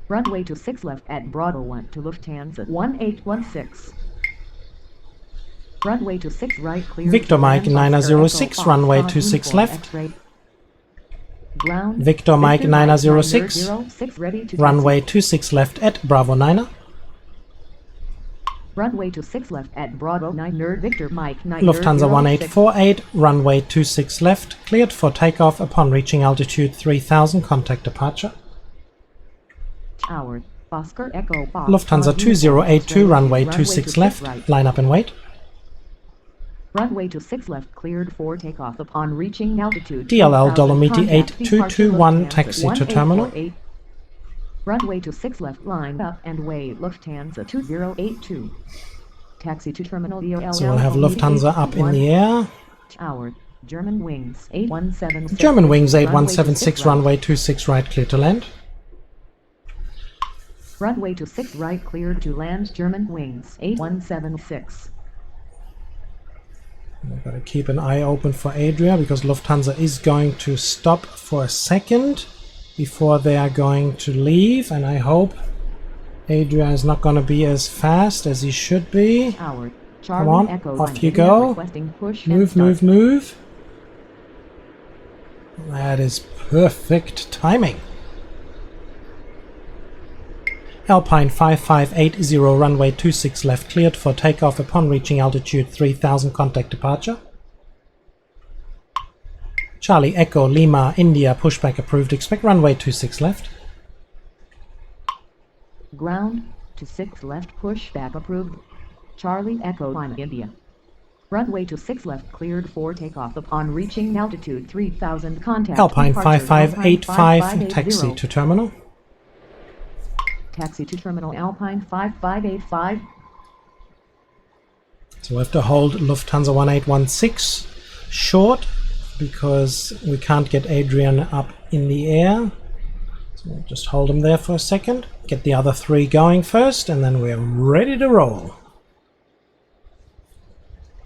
Runway to 6 left at Bravo 1 to Lufthansa 1816. Runway to 6 right, clear. Victor Mike 906, runway 26 left. Ground. Victor Mike 906, runway 26 left at Bravo 9. Runway 26 left at Bravo 9 Nerd Victor Mike 9 Lufthansa 1848, runway 26 left, cleared for takeoff upon reaching altitude 3000, contact departure. Tower, Oscar Echo Box. Lufthansa 2082, runway 26 left, right. line up and wait. Runway 26 left cleared for takeoff upon reaching altitude. DLL 3000, Dolomiti contact 8221, Lufthansa taxi to terminal. 1848. Runway 26 left, line up and wait. Lufthansa 2082. Taxi to terminal. So we'll have Lufthansa up in the air. Tower, German wings 8176. German wings 8176, runway 26 right, clear to land. Runway 26 right, cleared to land. German wings 8176. We've got to keep an eye open for Adria because Lufthansa is going to stop for a second before they are going to leave, and I hope Adria is not going to be as fast as he should be. Tower, Come on, off you go. Move. That is perfect timing. Alpine 5580, runway 26 left, cleared for takeoff upon reaching altitude 3000, contact departure. Charlie Echo Lima India, pushback approved, expect runway 26 left. Ground, 26 left, pushback approved. Charlie Echo Lima India. Runway 26 left, cleared for takeoff upon reaching altitude 3000, contact Alpine departure, 5585, taxi to terminal. Taxi to terminal Alpine 5585. So we have to hold Lufthansa 1816 short because we can't get Adrian up in the air. So we'll just hold him there for a second, get the other three going first, and then we're ready to roll.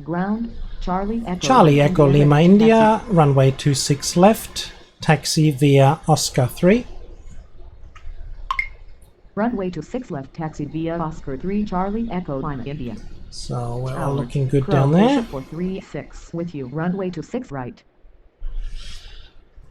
Ground, Charlie Echo Lima India, runway 26 left, taxi via Oscar 3. Runway 26 left, taxi via Oscar 3, Charlie Echo Lima India. So we're all looking good down there. 436 with you, runway 26 right.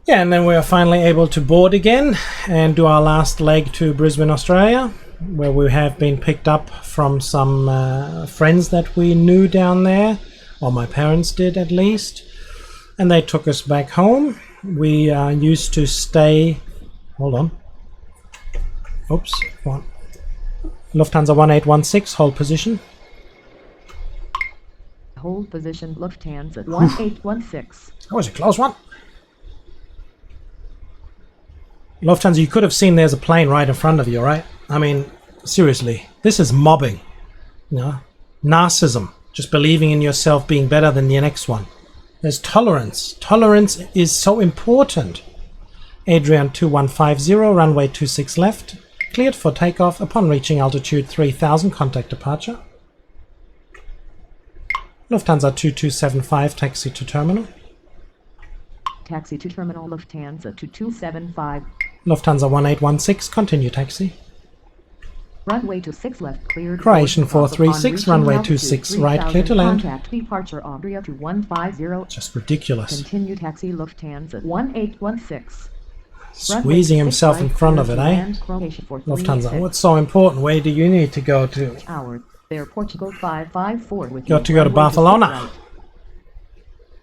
Yeah, and then we're finally able to board again and do our last leg to Brisbane, Australia, where we have been picked up from some friends that we knew down there, or my parents did at least, and they took us back home. We used to stay, hold on, oops, one. Lufthansa 1816, hold position. Hold position, Lufthansa 1816. That was a close one. Lufthansa, you could have seen there's a plane right in front of you, right? I mean, seriously, this is mobbing. You know, narcissism, just believing in yourself being better than the next one. There's tolerance. Tolerance is so important. Adrian 2150, runway 26 left, cleared for takeoff upon reaching altitude 3000, contact departure. Lufthansa 2275, taxi to terminal. Taxi to terminal Lufthansa 2275. Lufthansa 1816, continue taxi. Runway 26 left, cleared. Croatian 436, runway 26 right, clear to land. Contact departure Adria 2150. Just ridiculous. Continue taxi Lufthansa 1816. Squeezing himself in front of it, eh? Lufthansa, what's so important? Where do you need to go to? Tower, Air Portugal 554 with Got to go to Barcelona.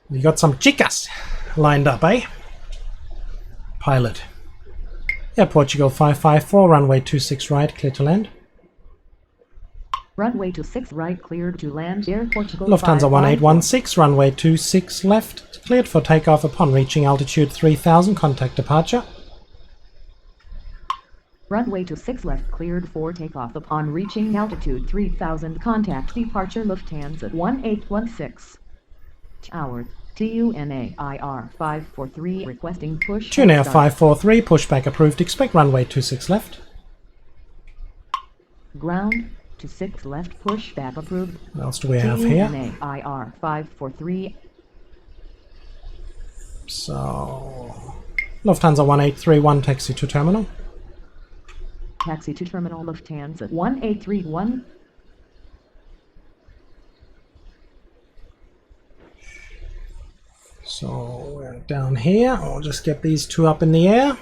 You got some chicas lined up, eh? Pilot. Air Portugal 554, runway 26 right, clear to land. Runway 26 right, cleared to land. Air Portugal Lufthansa 1816, runway 26 left, cleared for takeoff upon reaching altitude 3000, contact departure. Runway 26 left, cleared for takeoff upon reaching altitude 3000, contact departure Lufthansa 1816. Tower, TUNAIR 543 requesting push. TUNAIR 543, pushback approved, expect runway 26 left. Ground, 26 left, pushback approved. What else do we have here? TUNAIR 543. So, Lufthansa 1831, taxi to terminal. Taxi to terminal Lufthansa 1831. So we're down here. I'll just get these two up in the air.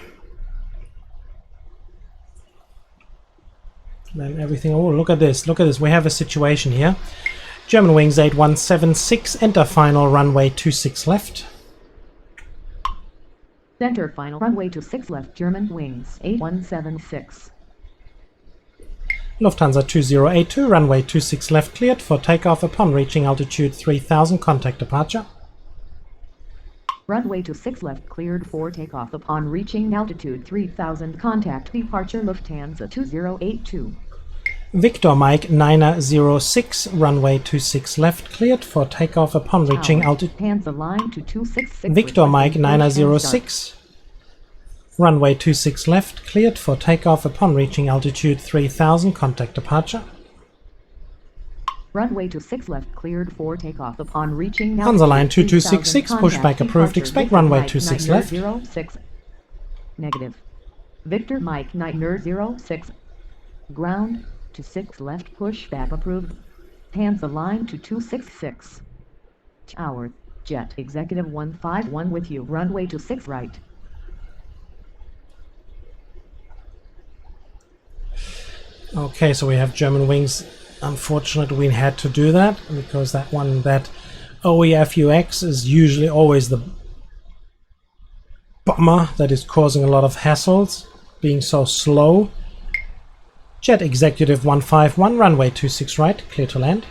then everything. Oh, look at this, look at this. We have a situation here. German wings 8176, enter final runway 26 left. Center final runway 26 left, German wings 8176. Lufthansa 2082, runway 26 left cleared for takeoff upon reaching altitude 3000, contact departure. Runway 26 left cleared for takeoff upon reaching altitude 3000, contact departure Lufthansa 2082. Victor Mike 906, runway 26 left cleared for takeoff upon reaching altitude. Hands align to 266. Victor Mike 906, runway 26 left cleared for takeoff upon reaching altitude 3000, contact departure. Runway 26 left cleared for takeoff upon reaching Hansa Line altitude 2266, 3000, pushback approved, expect runway 26 left. 906. Negative. Victor Mike 906. Ground to 6 left, pushback approved. Hands align to 266. Tower, Jet Executive 151 with you, runway 26 right. Okay, so we have German wings. Unfortunately, we had to do that because that OEFUX is usually always the bomber that is causing a lot of hassles, being so slow. Jet Executive 151, runway 26 right, clear to land.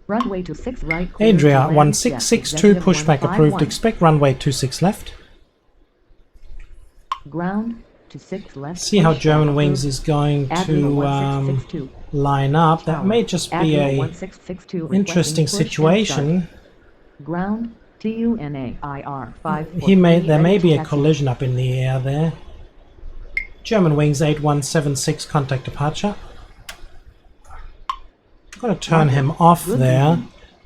Runway 26 right. Adria 1662, pushback approved, expect runway 26 left. Ground to 6 left. See how German wings is going to line up. That may just be a interesting situation. Ground TUNAIR 5. There may be a collision up in the air there. German wings 8176, contact departure. I'm going to turn him off there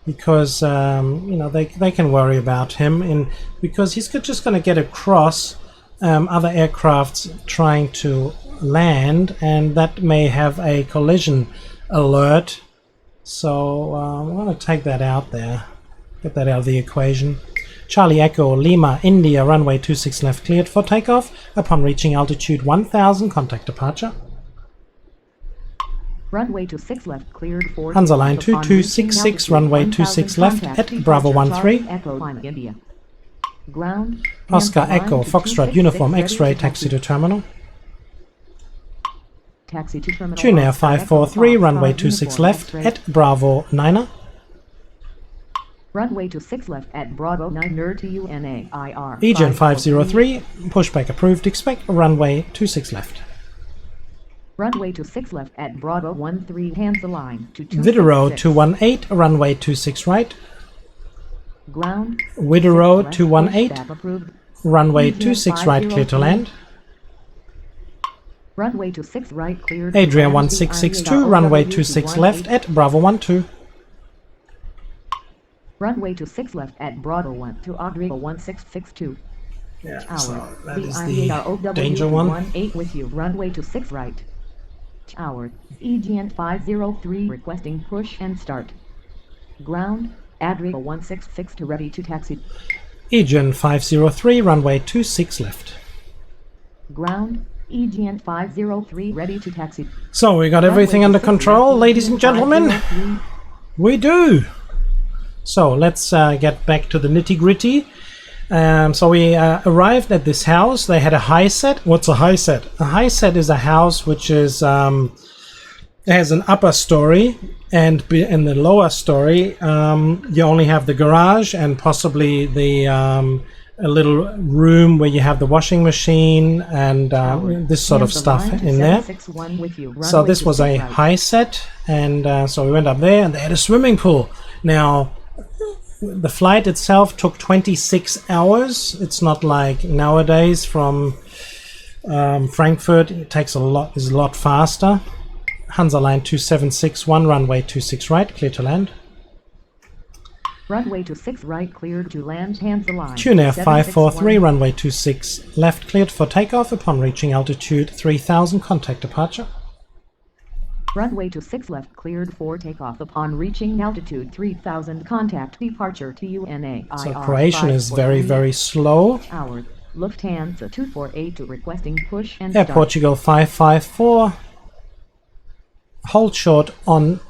because you know, they can worry about him, because he's just going to get across other aircrafts trying to land, and that may have a collision alert. So I'm going to take that out there, get that out of the equation. Charlie Echo Lima India, runway 26 left cleared for takeoff upon reaching altitude 1000, contact departure. Runway 26 left cleared for Hansa Line 2266, runway 26 left at Bravo 13. Echo Lima India. Ground Oscar Echo Foxtrot Uniform X-ray, taxi to terminal. Taxi to terminal. Tunair 543, runway 26 left at Bravo 9er. Runway 26 left at Bravo 9er TUNAIR. EGN 503, pushback approved, expect runway 26 left. Runway 26 left at Bravo 13, hands align to 266. Widerøe 218, runway 26 right. Ground Widerøe 218, approved. runway 26 right, clear to land. Runway 26 right cleared. Adria 1662, runway 26 left at Bravo 12. Runway 26 left at Bravo 1 to Adria 1662. Yeah, Tower. so that is the the danger one. 18 with you. Runway 26 right. Tower. EGN 503 requesting push and start. Ground. Adria 166 to ready to taxi. EGN 503, runway 26 left. Ground. EGN 503 ready to taxi. So we got everything under control, ladies and gentlemen. We do. So let's get back to the nitty-gritty. So we arrived at this house. They had a high set. What's a high set? A high set is a house which is has an upper story, and in the lower story you only have the garage and possibly the a little room where you have the washing machine and this sort of stuff in there. So this was a high set, and so we went up there and they had a swimming pool. Now the flight itself took 26 hours. It's not like nowadays from Frankfurt. It takes is a lot faster. Hansa Line 2761, runway 26 right, clear to land. Runway 26 right, cleared to land. Hansa Line. Tunair 543, runway 26 left, cleared for takeoff upon reaching altitude 3000, contact departure. Runway 26 left cleared for takeoff upon reaching altitude 3000, contact departure TUNAIR. So Croatian is very, very slow. Lufthansa 248 requesting push and Air start. Portugal 554, hold short on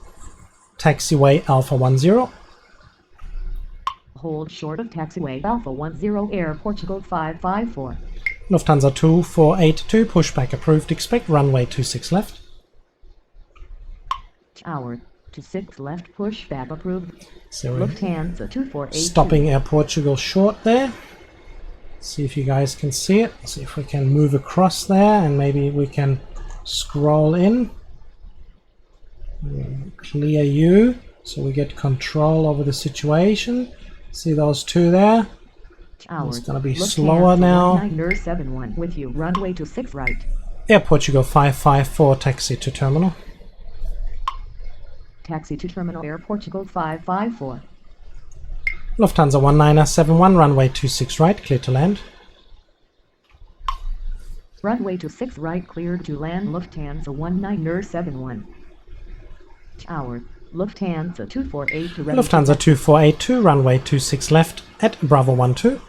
taxiway Alpha 10. Hold short of taxiway Alpha 10 Air Portugal 554. Lufthansa 2482, pushback approved, expect runway 26 left. Tower 26 left, pushback approved. So Lufthansa 2482. stopping Air Portugal short there. See if you guys can see it. See if we can move across there and maybe we can scroll in. Clear you so we get control over the situation. See those two there? It's going to be slower now. Lufthansa 71 with you, runway 26 right. Air Portugal 554, taxi to terminal. Taxi to terminal Air Portugal 554. Lufthansa 1971, runway 26 right, clear to land. Runway 26 right, cleared to land. Lufthansa 1971. Tower, Lufthansa 2482. Lufthansa 2482, runway 26 left at Bravo 12.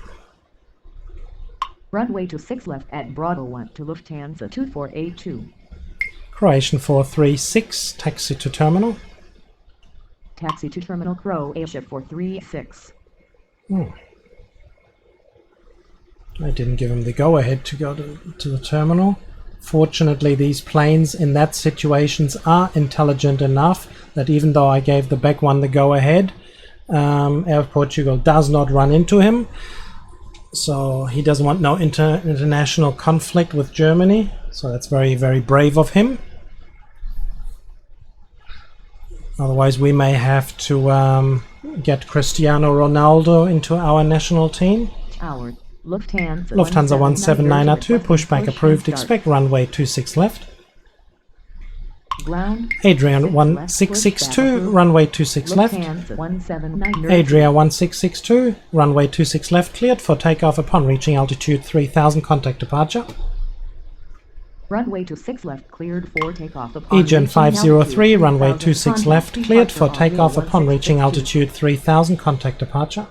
Runway 26 left at Bravo 1 to Lufthansa 2482. Croatian 436, taxi to terminal. Taxi to terminal Croatia 436. I didn't give him the go-ahead to go to the terminal. Fortunately, these planes in that situations are intelligent enough that even though I gave the back one the go-ahead, Air Portugal does not run into him. So he doesn't want no international conflict with Germany. So that's very, very brave of him. Otherwise, we may have to get Cristiano Ronaldo into our national team. Tower, Lufthansa 1792, pushback approved, expect runway 26 left. Ground, Adrian 1662, runway 26 left. Lufthansa 179. Adria 1662, runway 26 left, cleared for takeoff upon reaching altitude 3000, contact departure. Runway 26 left, cleared for takeoff upon Aegean reaching 503, altitude runway 3000, 26 left, contact cleared for departure takeoff on upon reaching 1662. altitude 3000, contact departure.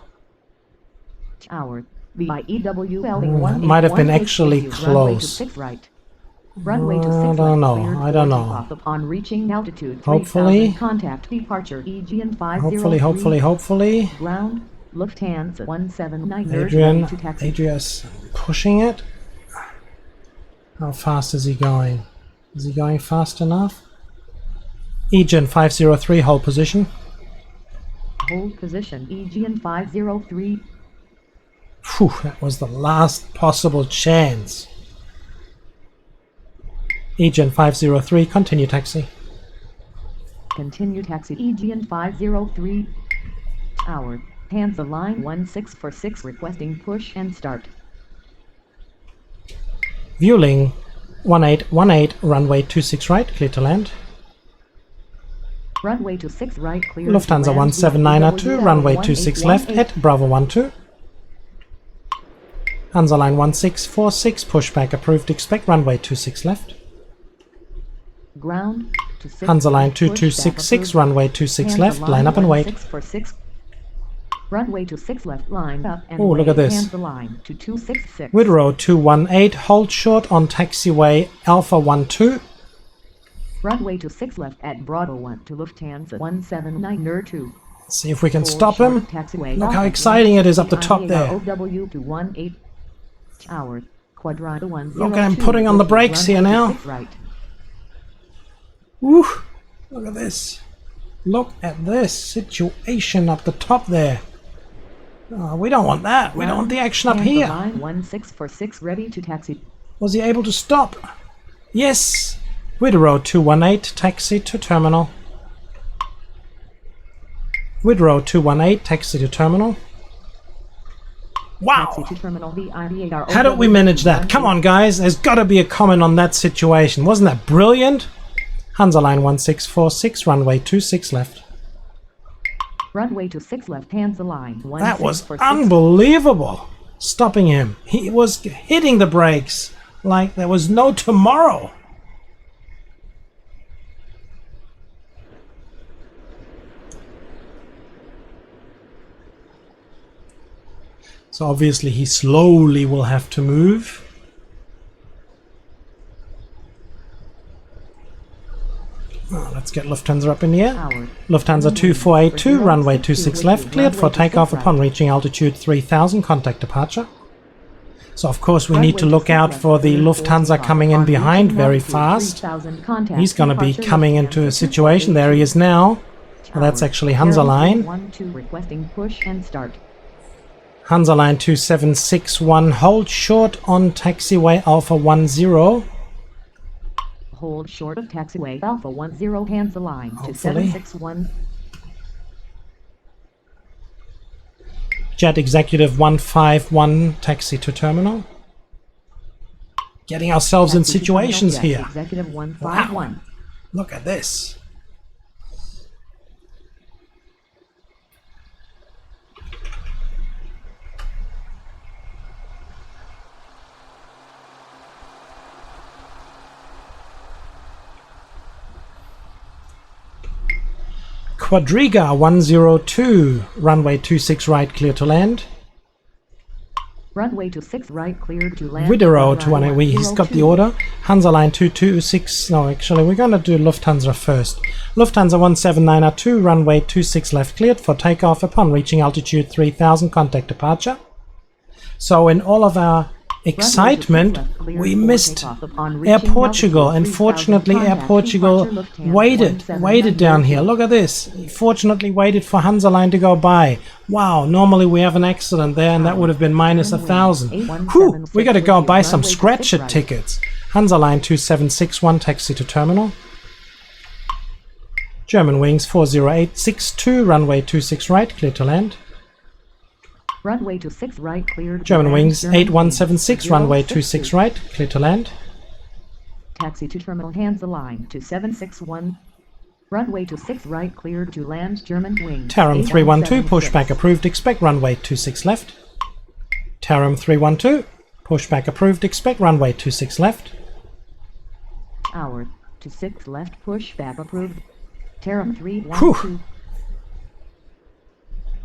Tower, VIEWL Might have been actually runway close. 26 right. Runway 26 I left, don't know. cleared I don't for know. takeoff upon reaching altitude 3000, Hopefully. contact departure Aegean 503. Hopefully. Ground, Lufthansa 179. Adrian, ready to taxi. Adria's pushing it. How fast is he going? Is he going fast enough? Aegean 503, hold position. Hold position Aegean 503. Phew, that was the last possible chance. Aegean 503, continue taxi. Continue taxi Aegean 503. Tower, hands the line 1646 requesting push and start. Vueling 1818, runway 26 right, clear to land. Runway 26 right, clear. Lufthansa 17902, runway 26 left at Bravo 12. Hansa line 1646, pushback approved, expect runway 26 left. Ground to 6 Hansa line left, 2266, pushback runway 26 approved. left, Hansa line up and wait. 1646. Runway to 6 left, line up and Oh, look at wait. this. Hansa line to 266. Widerøe 218, hold short on taxiway Alpha 12. Runway to 6 left at Bravo 1 to Lufthansa 17902. See if we can Hold stop short him. of taxiway Look how Alpha exciting it is up the top IAR there. OW to 18. Tower, Quadranta 102. Look at him putting on the brakes here now. 6 right. Woo! Look at this. Look at this situation up the top there. Oh, we don't want that. We don't want the action up Hansa here. line 1646 ready to taxi. Was he able to stop? Yes! Widerøe 218, taxi to terminal. Widerøe 218, taxi to terminal. Wow! Taxi to terminal VIAR. How did we manage that? Come on, guys. There's got to be a comment on that situation. Wasn't that brilliant? Hansa line 1646, runway 26 left. Runway to 6 left, Hansa line. That was 1646. unbelievable. Stopping him. He was hitting the brakes like there was no tomorrow. So obviously he slowly will have to move. Oh, let's get Lufthansa up in the air. Tower. Lufthansa 2482, runway 26 left, cleared for takeoff upon reaching altitude 3000, contact departure. So of course we need to look out for the Lufthansa coming in behind very fast. He's going to be coming into a situation. There he is now. Well, that's actually Hansa Line. Requesting push and start. Hansa Line 2761, hold short on taxiway Alpha 10. Hold short of taxiway Alpha 10, Hansa Line Hopefully. 2761. Jet Executive 151, taxi to terminal. Getting ourselves in Taxi to situations terminal, here. Jet Executive 151. Wow. Look at this. Quadriga 102, runway 26 right, clear to land. Runway 26 right, cleared to land. Widerøe 218, he's got the order. Hansa Line 226, no, actually we're going to do Lufthansa first. Lufthansa 17902, runway 26 left, cleared for takeoff upon reaching altitude 3000, contact departure. So in all of our excitement, we missed Air Portugal, and fortunately Air Portugal waited down here. Look at this. He fortunately waited for Hansa Line to go by. Wow, normally we have an accident there and that would have been minus 1,000. Whew, we got to go buy some scratch-it tickets. Hansa Line 2761, taxi to terminal. German wings 40862, runway 26 right, clear to land. Runway 26 right, cleared. German wings 8176, runway 26 right, clear to land. Taxi to terminal Hansa Line 2761. Runway 26 right, cleared to land. German wings. Taram 312, pushback approved, expect runway 26 left. Taram 312, pushback approved, expect runway 26 left. Tower 26 left, pushback approved. Taram 312. Whew.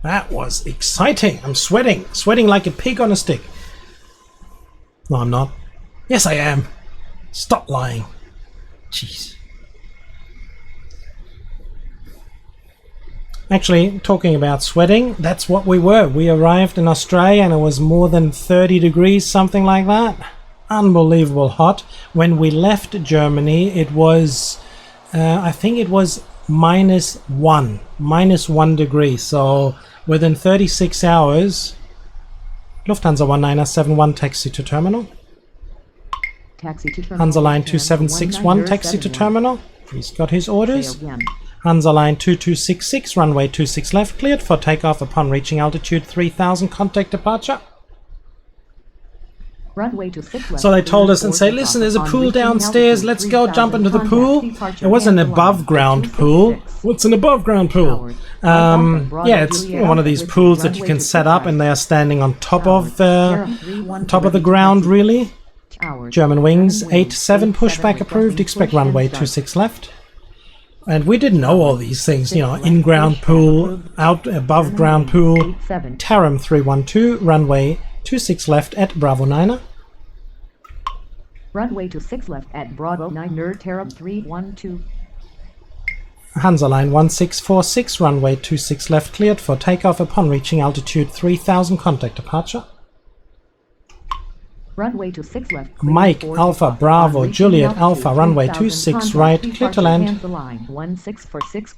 That was exciting. I'm sweating like a pig on a stick. No, I'm not. Yes, I am. Stop lying. Jeez. Actually, talking about sweating, that's what we were. We arrived in Australia and it was more than 30 degrees, something like that. Unbelievable hot. When we left Germany, it was, I think it was minus 1 degree. So within 36 hours, Lufthansa 1971, taxi to terminal. Taxi to terminal. Hansa Line 2761, taxi to terminal. He's got his orders. again. Hansa Line 2266, runway 26 left, cleared for takeoff upon reaching altitude 3000, contact departure. Runway 26 left, So they told cleared us and for say, takeoff listen, there's a upon pool reaching downstairs, altitude let's go 3000, jump into the contact pool. departure It was an Hansa Line above ground pool. 266. What's an above ground pool? Yeah, it's one of these pools that you can set up and they are standing on top of the ground, really. German wings 87, pushback approved, expect runway 26 left. And we didn't know all these things, you know, in-ground pool, out above ground pool. Taram 312, runway 26 left at Bravo 9er. Runway 26 left at Bravo 9er, Taram 312. Hansa Line 1646, runway 26 left, cleared for takeoff upon reaching altitude 3000, contact departure. Runway 26 left. Mike Alpha Bravo Juliet Alpha, runway 26 right, clear to land. Hansa Line 1646.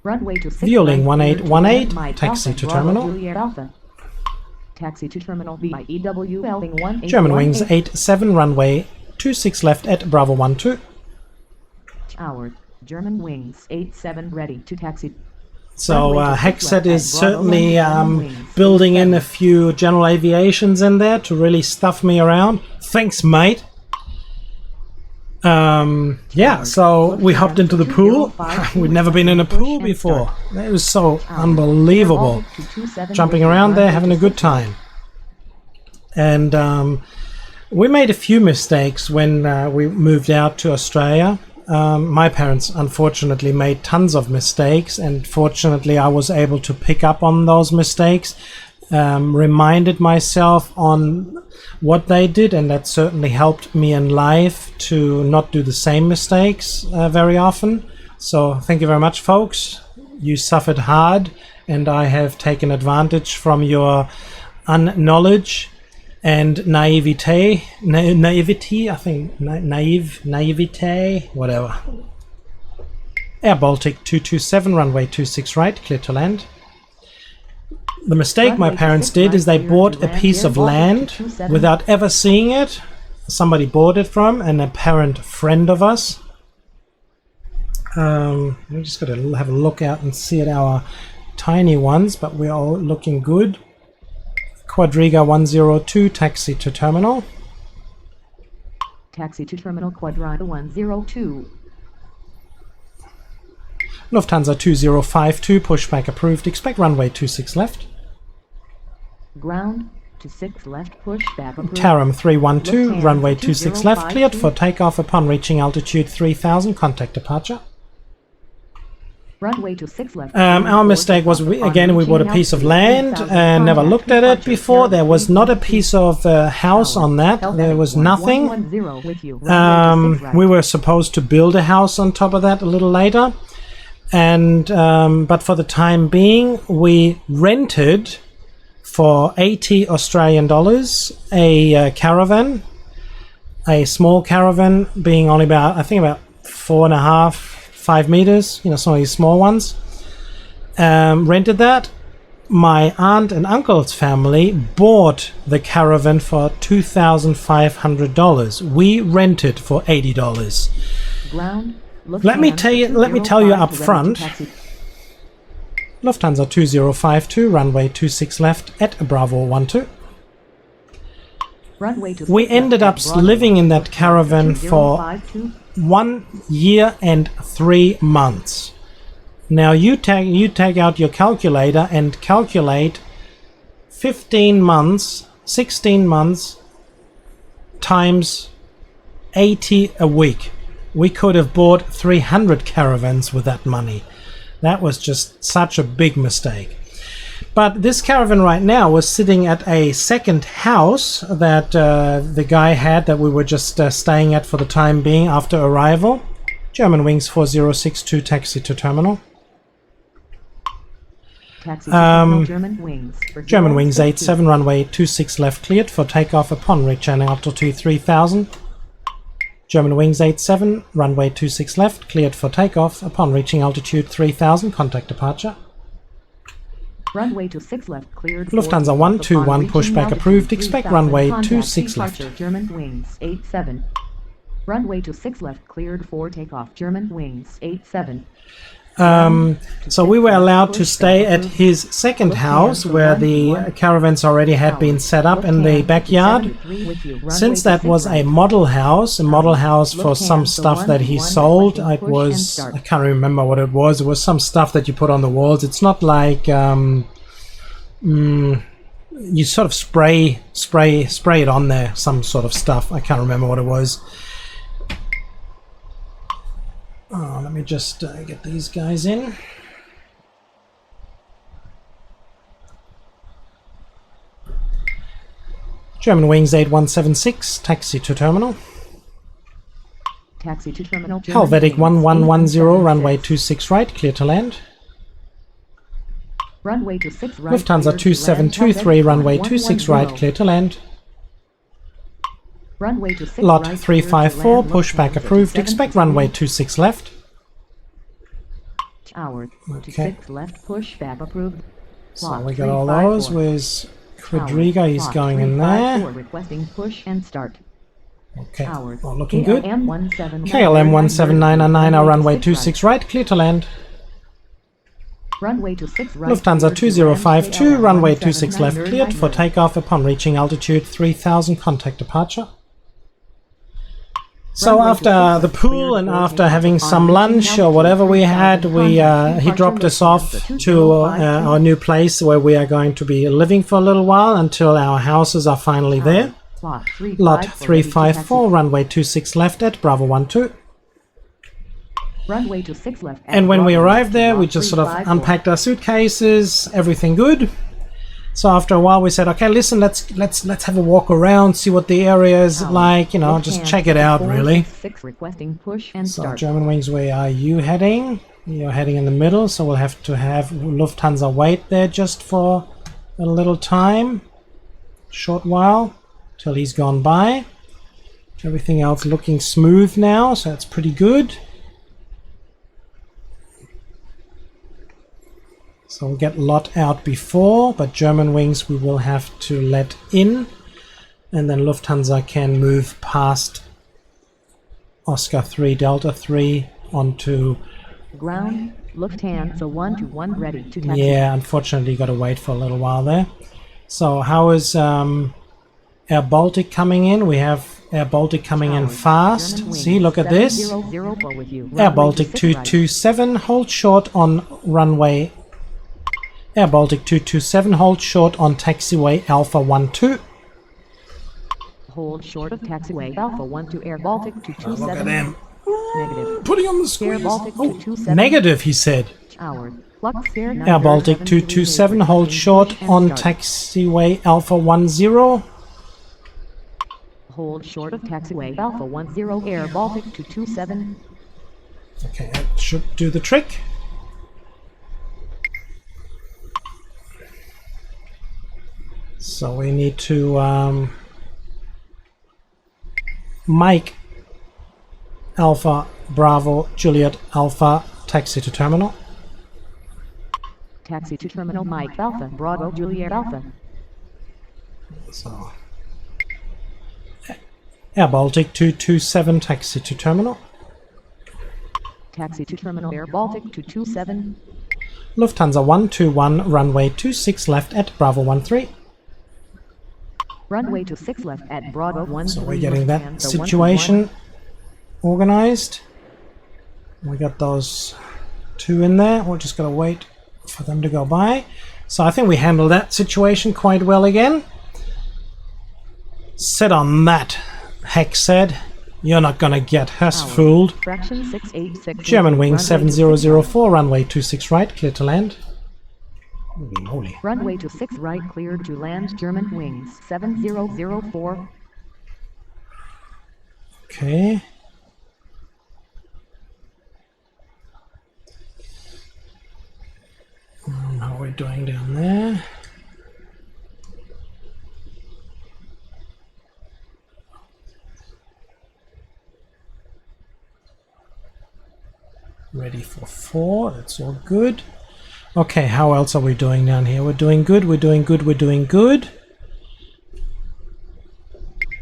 Runway 26 Vueling right, cleared to land. 1818, Mike taxi Alpha to Bravo terminal. Juliet Alpha. Taxi to terminal via EWL 1818. German wings 87, runway 26 left at Bravo 12. Tower. German wings 87 ready to taxi. So hexzed is certainly building in a few general aviations in there to really stuff me around. Thanks, mate. Yeah, so we hopped into the pool. We'd never been in a pool before. It was so unbelievable. Jumping around there, having a good time. And we made a few mistakes when we moved out to Australia. My parents unfortunately made tons of mistakes, and fortunately I was able to pick up on those mistakes, reminded myself on what they did, and that certainly helped me in life to not do the same mistakes very often. So thank you very much, folks. You suffered hard, and I have taken advantage from your unknowledge and naivete, I think, naivete, whatever. Air Baltic 227, runway 26 right, clear to land. The mistake my parents did is they bought a piece of land without ever seeing it. Somebody bought it from an apparent friend of us. We're just got to have a look out and see at our tiny ones, but we're all looking good. Quadriga 102, taxi to terminal. Taxi to terminal Quadriga 102. Lufthansa 2052, pushback approved. Expect runway 26 left. Ground to 6 left, pushback approved. Taram 312, Lufthansa runway 26 left, cleared 2052. for takeoff upon reaching altitude 3000, contact departure. Runway to 6 left. Our mistake was, we bought a piece of land and never looked at it before. There was not a piece of house on that. There was nothing. We were supposed to build a house on top of that a little later. And but for the time being, we rented for 80 Australian dollars a caravan, a small caravan, being only about, I think about 4.5, 5 meters, you know, some of these small ones. Rented that. My aunt and uncle's family bought the caravan for $2,500. We rented for $80. Ground. Let me tell you up front. Lufthansa 2052, runway 26 left at Bravo 12. We ended up living in that caravan for 1 year and 3 months. Now you take out your calculator and calculate 15 months, 16 months times 80 a week. We could have bought 300 caravans with that money. That was just such a big mistake. But this caravan right now was sitting at a second house that the guy had, that we were just staying at for the time being after arrival. German Wings 4062, taxi to terminal. Taxi to terminal, German Wings 87, runway 26 left, cleared for takeoff upon reaching altitude 3000. German Wings 87, runway 26 left, cleared for takeoff upon reaching altitude 3000, contact departure. Runway to 6 left, cleared. Lufthansa 121, pushback approved. Expect runway 26 left. German Wings 87. Runway to 6 left, cleared for takeoff. German Wings 87. So we were allowed to stay at his second house, where the caravans already had been set up in the backyard. Since that was a model house for some stuff that he sold. It was, I can't remember what it was. It was some stuff that you put on the walls. It's not like you sort of spray it on there, some sort of stuff. I can't remember what it was. Oh, let me just get these guys in. German Wings 8176, taxi to terminal. Taxi to terminal. Helvetic 1110, runway 26 right, clear to land. Runway to 6 right. Lufthansa 2723, runway 26 right, clear to land. Runway to 6 Lot right, 354, pushback approved. Expect runway 26 left. Tower to Okay. 6 left, pushback approved. So we got all those. Where's Quadriga? He's going in there. Requesting push and start. Okay, Tower. all looking good. KLM 17999, our runway 26 right, clear to land. Runway to 6 right. Lufthansa cleared to land. 2052, runway 26 left, 1799. cleared for takeoff upon reaching altitude 3000, contact departure. So Runway after to 6 the left, pool cleared and for after takeoff having upon some reaching lunch or whatever we had, he dropped us off to our new place where we are going to be living for a little while until our houses are finally there. Lot 354, runway 26 left at Bravo 12. Runway to 6 left. And when we arrived there, we just sort of unpacked our suitcases, everything good. So after a while we said, okay, listen, let's have a walk around, see what the area is like, you know, just check it out really. Requesting push and So start. Germanwings, where are you heading? You're heading in the middle, so we'll have to have Lufthansa wait there just for a little time, short while, till he's gone by. Everything else looking smooth now, so that's pretty good. So we'll get lot out before, but Germanwings we will have to let in, and then Lufthansa can move past Oscar 3 Delta 3 onto Ground, Lufthansa 121 ready to taxi. Yeah, unfortunately, got to wait for a little while there. So how is Air Baltic coming in? We have Air Baltic coming in fast. See, look at this. Air Baltic 227, hold short on runway. Air Baltic 227, hold short on taxiway Alpha 12. Hold short of taxiway Alpha 12 Air Baltic 227. Look at him. Negative. Putting on the squeeze. Air Baltic Oh, 227. negative, he said. Hour. Flux fair Air Baltic 227, hold short on taxiway Alpha 10. Hold short of taxiway Alpha 10 Air Baltic 227. Okay, that should do the trick. So we need to Mike Alpha Bravo Juliet Alpha taxi to terminal. Taxi to terminal Mike Alpha Bravo Juliet Alpha. So Air Baltic 227 taxi to terminal. Taxi to terminal Air Baltic 227. Lufthansa 121 runway 26 left at Bravo 13. Runway to 6 left at Bravo 13. So we're getting that situation organized. We got those two in there. We're just going to wait for them to go by. So I think we handled that situation quite well again. Sit on that, hexzed. You're not going to get us fooled. Fraction 686. Germanwings 7004, runway 26 right, clear to land. Holy moly. Runway to 6 right, cleared to land. Germanwings 7004. Okay. How are we doing down there? Ready for 4, that's all good. Okay, how else are we doing down here? We're doing good, we're doing good, we're doing good.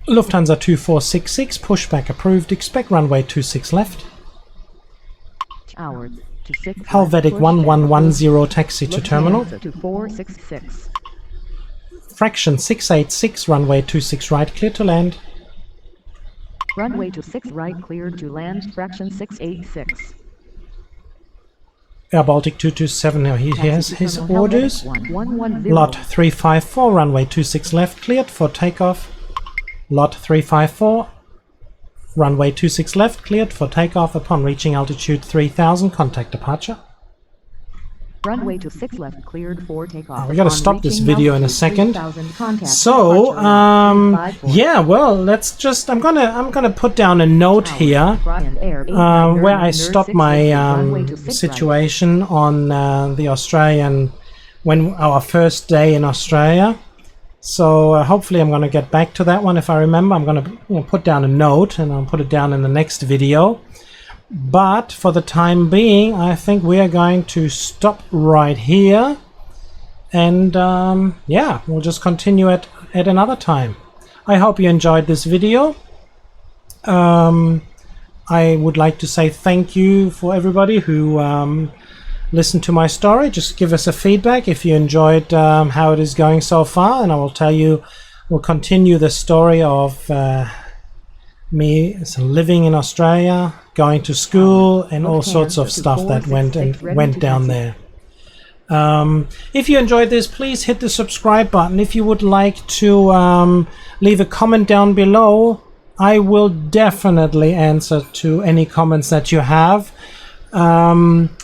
Lufthansa 2466, pushback approved, expect runway 26 left. Hours to 6 Helvetic 1110 taxi to terminal. 2466. Fraction 686, runway 26 right, clear to land. Runway to 6 right, cleared to land. Fraction 686. Air Baltic 227, now he has his orders. Lot 354, runway 26 left, cleared for takeoff. Lot 354, runway 26 left, cleared for takeoff upon reaching altitude 3000, contact departure. Runway to 6 left, cleared for takeoff. We gotta stop this video in a second. 3000, contact So, departure. yeah, well, let's just, I'm gonna put down a note here where I stopped my situation on the Australian, when our first day in Australia. So hopefully I'm gonna get back to that one if I remember. I'm gonna put down a note and I'll put it down in the next video. But for the time being, I think we are going to stop right here, and yeah, we'll just continue at another time. I hope you enjoyed this video. I would like to say thank you for everybody who listened to my story. Just give us a feedback if you enjoyed how it is going so far, and I will tell you, we'll continue the story of me living in Australia, going to school, and all sorts of stuff that went down there. If you enjoyed this, please hit the subscribe button. If you would like to leave a comment down below, I will definitely answer to any comments that you have.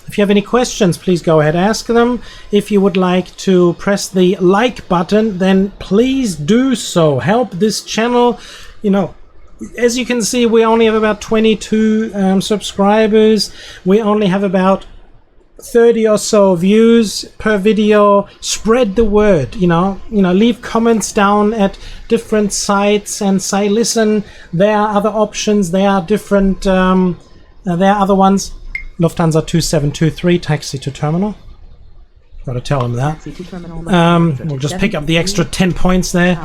If you have any questions, please go ahead, ask them. If you would like to press the like button, then please do so. Help this channel. You know, as you can see, we only have about 22 subscribers. We only have about 30 or so views per video. Spread the word, you know, leave comments down at different sites and say, listen, there are other options, there are different, there are other ones. Lufthansa 2723, taxi to terminal. Got to tell them that. We'll just pick up the extra 10 points there.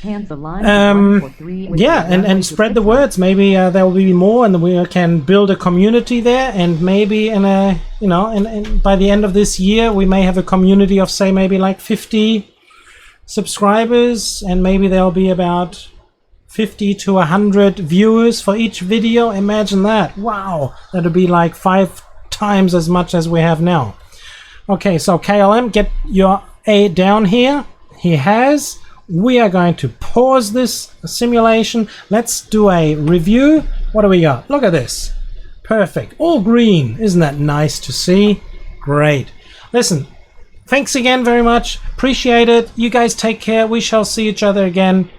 Yeah, and spread the words. Maybe there will be more, and we can build a community there. And maybe in a, you know, and by the end of this year, we may have a community of, say, maybe like 50 subscribers, and maybe there'll be about 50 to 100 viewers for each video. Imagine that. Wow, that'll be like 5 times as much as we have now. Okay, so KLM, get your A down here. He has. We are going to pause this simulation. Let's do a review. What do we got? Look at this. Perfect. All green. Isn't that nice to see? Great. Listen, thanks again very much. Appreciate it. You guys take care. We shall see each other again.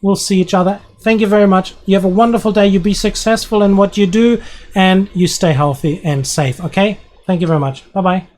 We'll see each other. Thank you very much. You have a wonderful day. You be successful in what you do, and you stay healthy and safe. Okay? Thank you very much. Bye-bye.